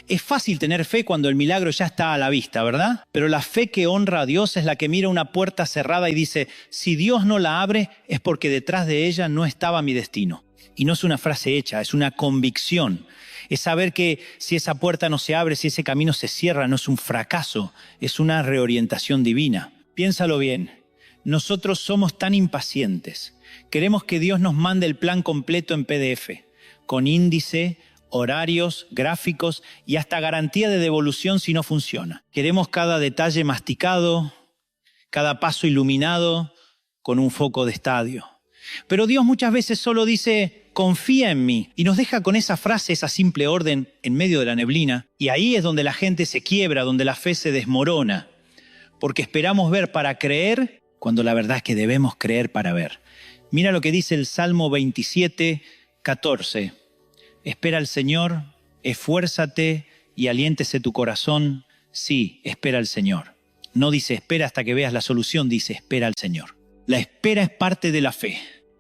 Es fácil tener fe cuando el milagro ya está a la vista, ¿verdad? Pero la fe que honra a Dios es la que mira una puerta cerrada y dice, si Dios no la abre, es porque detrás de ella no estaba mi destino. Y no es una frase hecha, es una convicción. Es saber que si esa puerta no se abre, si ese camino se cierra, no es un fracaso, es una reorientación divina. Piénsalo bien, nosotros somos tan impacientes. Queremos que Dios nos mande el plan completo en PDF, con índice, horarios, gráficos y hasta garantía de devolución si no funciona. Queremos cada detalle masticado, cada paso iluminado, con un foco de estadio. Pero Dios muchas veces solo dice, confía en mí, y nos deja con esa frase, esa simple orden en medio de la neblina, y ahí es donde la gente se quiebra, donde la fe se desmorona, porque esperamos ver para creer, cuando la verdad es que debemos creer para ver. Mira lo que dice el Salmo 27, 14. Espera al Señor, esfuérzate y aliéntese tu corazón. Sí, espera al Señor. No dice espera hasta que veas la solución, dice espera al Señor. La espera es parte de la fe.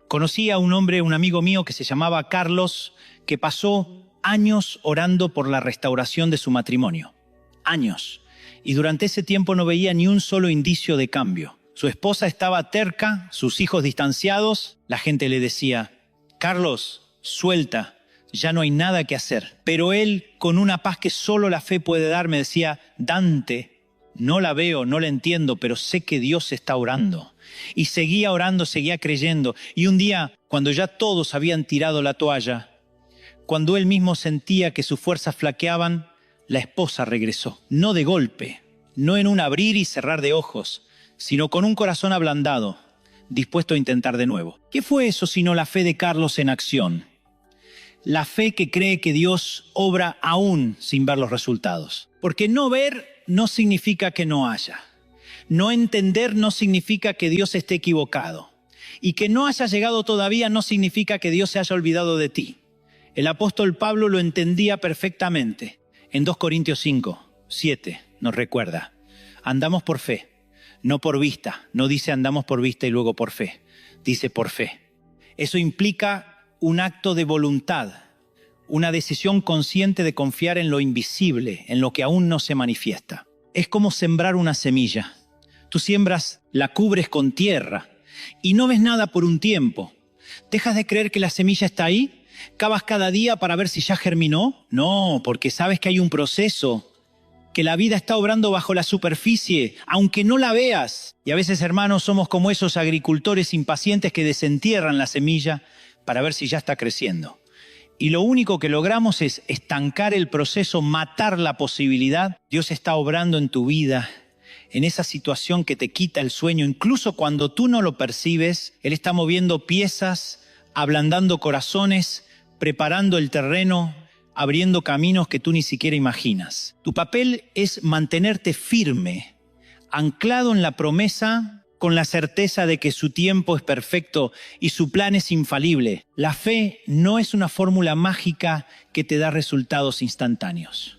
Conocí a un hombre, un amigo mío que se llamaba Carlos, que pasó años orando por la restauración de su matrimonio. Años. Y durante ese tiempo no veía ni un solo indicio de cambio. Su esposa estaba terca, sus hijos distanciados. La gente le decía, Carlos, suelta, ya no hay nada que hacer. Pero él, con una paz que solo la fe puede dar, me decía, Dante, no la veo, no la entiendo, pero sé que Dios está orando. Y seguía orando, seguía creyendo. Y un día, cuando ya todos habían tirado la toalla, cuando él mismo sentía que sus fuerzas flaqueaban, la esposa regresó. No de golpe, no en un abrir y cerrar de ojos, sino con un corazón ablandado, dispuesto a intentar de nuevo. ¿Qué fue eso sino la fe de Carlos en acción? La fe que cree que Dios obra aún sin ver los resultados. Porque no ver no significa que no haya. No entender no significa que Dios esté equivocado. Y que no haya llegado todavía no significa que Dios se haya olvidado de ti. El apóstol Pablo lo entendía perfectamente. En 2 Corintios 5, 7 nos recuerda. Andamos por fe, no por vista. No dice andamos por vista y luego por fe. Dice por fe. Eso implica un acto de voluntad. Una decisión consciente de confiar en lo invisible, en lo que aún no se manifiesta. Es como sembrar una semilla. Tú siembras, la cubres con tierra y no ves nada por un tiempo. ¿Dejas de creer que la semilla está ahí? ¿Cavas cada día para ver si ya germinó? No, porque sabes que hay un proceso, que la vida está obrando bajo la superficie, aunque no la veas. Y a veces, hermanos, somos como esos agricultores impacientes que desentierran la semilla para ver si ya está creciendo. Y lo único que logramos es estancar el proceso, matar la posibilidad. Dios está obrando en tu vida, en esa situación que te quita el sueño. Incluso cuando tú no lo percibes, Él está moviendo piezas, ablandando corazones, preparando el terreno, abriendo caminos que tú ni siquiera imaginas. Tu papel es mantenerte firme, anclado en la promesa, con la certeza de que su tiempo es perfecto y su plan es infalible. La fe no es una fórmula mágica que te da resultados instantáneos.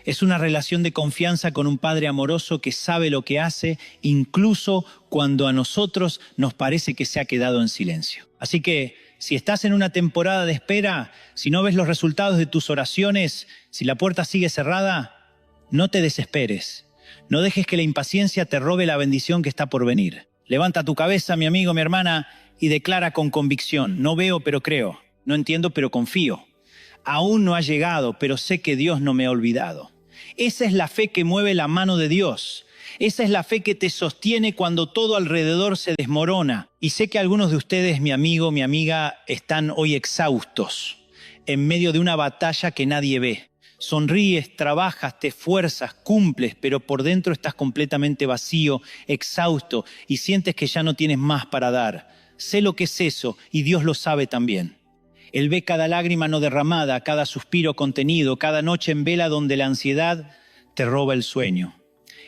Es una relación de confianza con un Padre amoroso que sabe lo que hace, incluso cuando a nosotros nos parece que se ha quedado en silencio. Así que, si estás en una temporada de espera, si no ves los resultados de tus oraciones, si la puerta sigue cerrada, no te desesperes. No dejes que la impaciencia te robe la bendición que está por venir. Levanta tu cabeza, mi amigo, mi hermana, y declara con convicción, no veo pero creo, no entiendo pero confío. Aún no ha llegado, pero sé que Dios no me ha olvidado. Esa es la fe que mueve la mano de Dios. Esa es la fe que te sostiene cuando todo alrededor se desmorona. Y sé que algunos de ustedes, mi amigo, mi amiga, están hoy exhaustos, en medio de una batalla que nadie ve. Sonríes, trabajas, te esfuerzas, cumples, pero por dentro estás completamente vacío, exhausto y sientes que ya no tienes más para dar. Sé lo que es eso y Dios lo sabe también. Él ve cada lágrima no derramada, cada suspiro contenido, cada noche en vela donde la ansiedad te roba el sueño.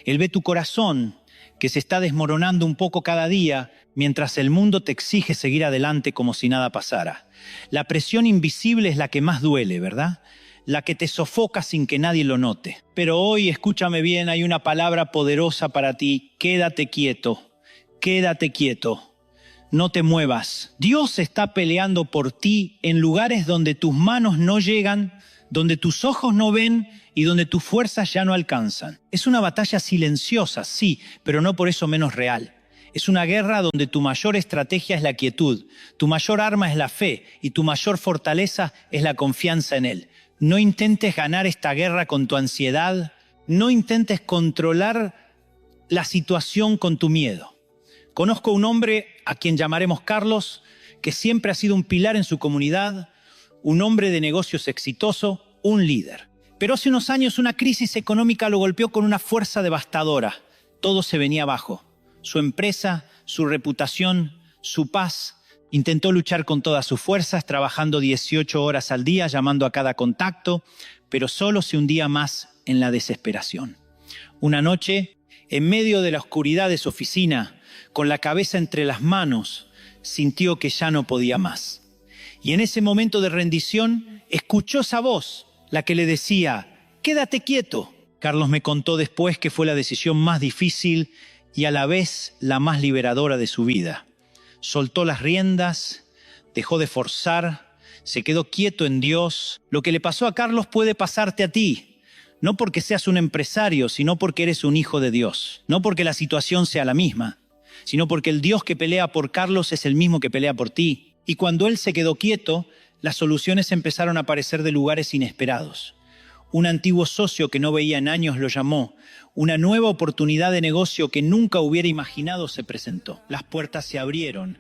Él ve tu corazón que se está desmoronando un poco cada día mientras el mundo te exige seguir adelante como si nada pasara. La presión invisible es la que más duele, ¿verdad? La que te sofoca sin que nadie lo note. Pero hoy, escúchame bien, hay una palabra poderosa para ti. Quédate quieto, quédate quieto. No te muevas. Dios está peleando por ti en lugares donde tus manos no llegan, donde tus ojos no ven y donde tus fuerzas ya no alcanzan. Es una batalla silenciosa, sí, pero no por eso menos real. Es una guerra donde tu mayor estrategia es la quietud, tu mayor arma es la fe y tu mayor fortaleza es la confianza en Él. No intentes ganar esta guerra con tu ansiedad, no intentes controlar la situación con tu miedo. Conozco un hombre a quien llamaremos Carlos, que siempre ha sido un pilar en su comunidad, un hombre de negocios exitoso, un líder. Pero hace unos años una crisis económica lo golpeó con una fuerza devastadora. Todo se venía abajo. Su empresa, su reputación, su paz. Intentó luchar con todas sus fuerzas, trabajando 18 horas al día, llamando a cada contacto, pero solo se hundía más en la desesperación. Una noche, en medio de la oscuridad de su oficina, con la cabeza entre las manos, sintió que ya no podía más. Y en ese momento de rendición, escuchó esa voz, la que le decía, quédate quieto. Carlos me contó después que fue la decisión más difícil y a la vez la más liberadora de su vida. Soltó las riendas, dejó de forzar, se quedó quieto en Dios. Lo que le pasó a Carlos puede pasarte a ti, no porque seas un empresario, sino porque eres un hijo de Dios. No porque la situación sea la misma, sino porque el Dios que pelea por Carlos es el mismo que pelea por ti. Y cuando él se quedó quieto, las soluciones empezaron a aparecer de lugares inesperados. Un antiguo socio que no veía en años lo llamó. Una nueva oportunidad de negocio que nunca hubiera imaginado se presentó. Las puertas se abrieron,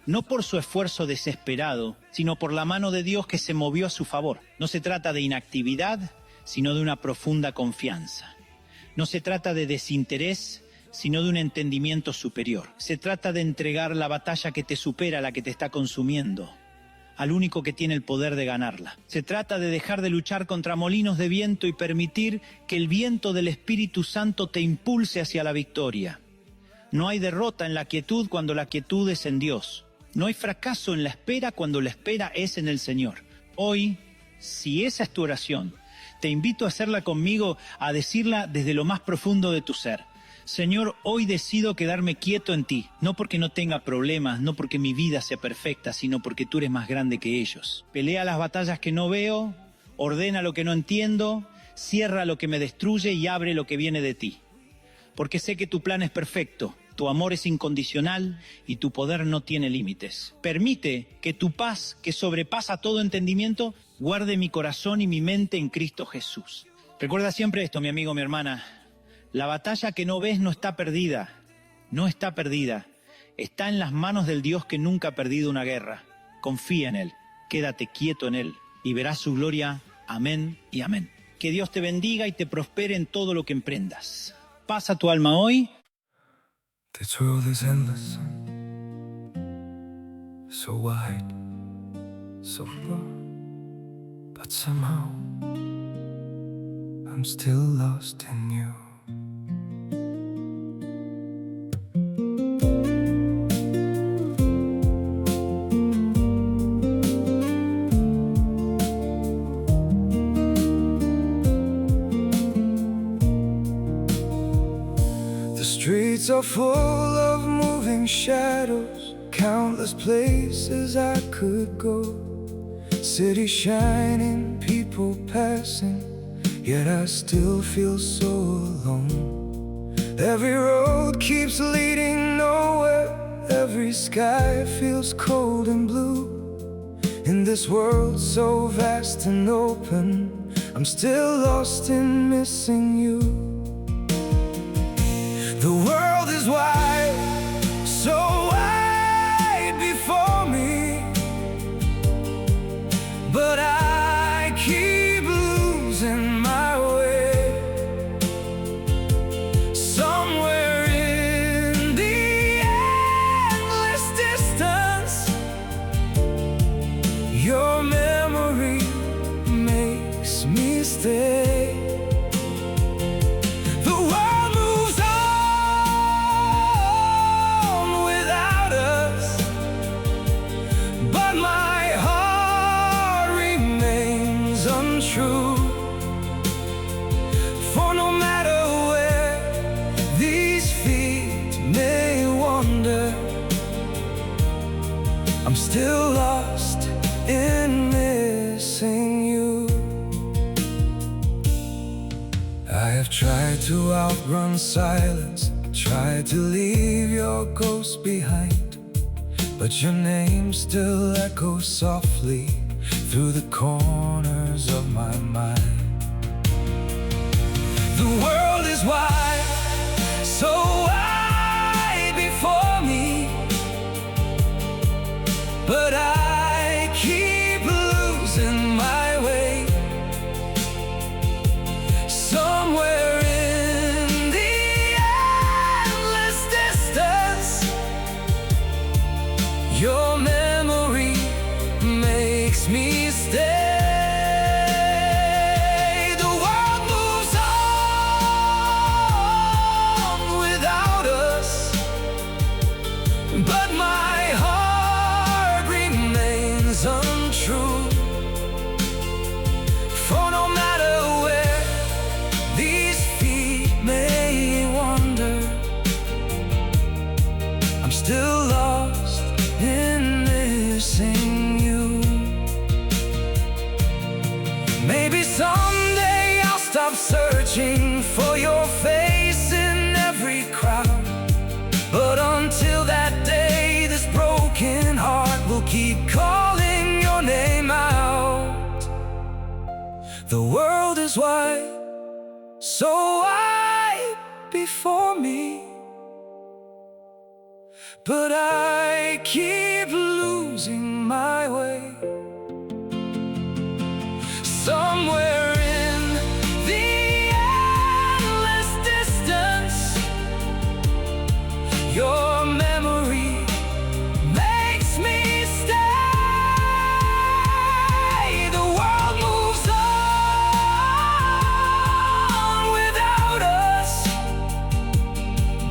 no por su esfuerzo desesperado, sino por la mano de Dios que se movió a su favor. No se trata de inactividad, sino de una profunda confianza. No se trata de desinterés, sino de un entendimiento superior. Se trata de entregar la batalla que te supera, la que te está consumiendo, al único que tiene el poder de ganarla. Se trata de dejar de luchar contra molinos de viento y permitir que el viento del Espíritu Santo te impulse hacia la victoria. No hay derrota en la quietud cuando la quietud es en Dios. No hay fracaso en la espera cuando la espera es en el Señor. Hoy, si esa es tu oración, te invito a hacerla conmigo, a decirla desde lo más profundo de tu ser. Señor, hoy decido quedarme quieto en ti, no porque no tenga problemas, no porque mi vida sea perfecta, sino porque tú eres más grande que ellos. Pelea las batallas que no veo, ordena lo que no entiendo, cierra lo que me destruye y abre lo que viene de ti. Porque sé que tu plan es perfecto, tu amor es incondicional y tu poder no tiene límites. Permite que tu paz, que sobrepasa todo entendimiento, guarde mi corazón y mi mente en Cristo Jesús. Recuerda siempre esto, mi amigo, mi hermana. La batalla que no ves no está perdida, no está perdida. Está en las manos del Dios que nunca ha perdido una guerra. Confía en Él, quédate quieto en Él y verás su gloria. Amén y amén. Que Dios te bendiga y te prospere en todo lo que emprendas. Paz a tu alma hoy. The world is endless, so wide, so far, but somehow I'm still lost in you. Streets are full of moving shadows, countless places I could go. City shining, people passing, yet I still feel so alone. Every road keeps leading nowhere, every sky feels cold and blue. In this world so vast and open, I'm still lost in missing you. The world is wide, so wide before me, but I keep losing my way. Somewhere in the endless distance, your memory makes me stay. The world moves on, I'm still lost in missing you. I have tried to outrun silence, tried to leave your ghost behind, but your name still echoes softly through the corners of my mind. The world is wide, so wide before me, but I keep losing my way. Somewhere in the endless distance, your memory makes me stay. The world moves on without us, but my heart remains untrue. For no matter where these feet may wander, I'm still lost in missing you. Maybe someday I'll stop searching for your face in every crowd, but until that day, this broken heart will keep calling your name out. The world is wide, so wide before me, but I keep losing my way. Somewhere in the endless distance, your memory makes me stay. The world moves on without us,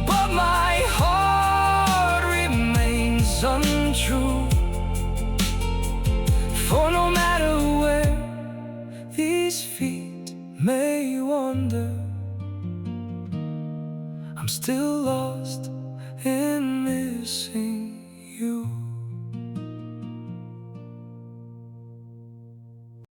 but my heart remains untrue. For no matter where these feet may wander, I'm still lost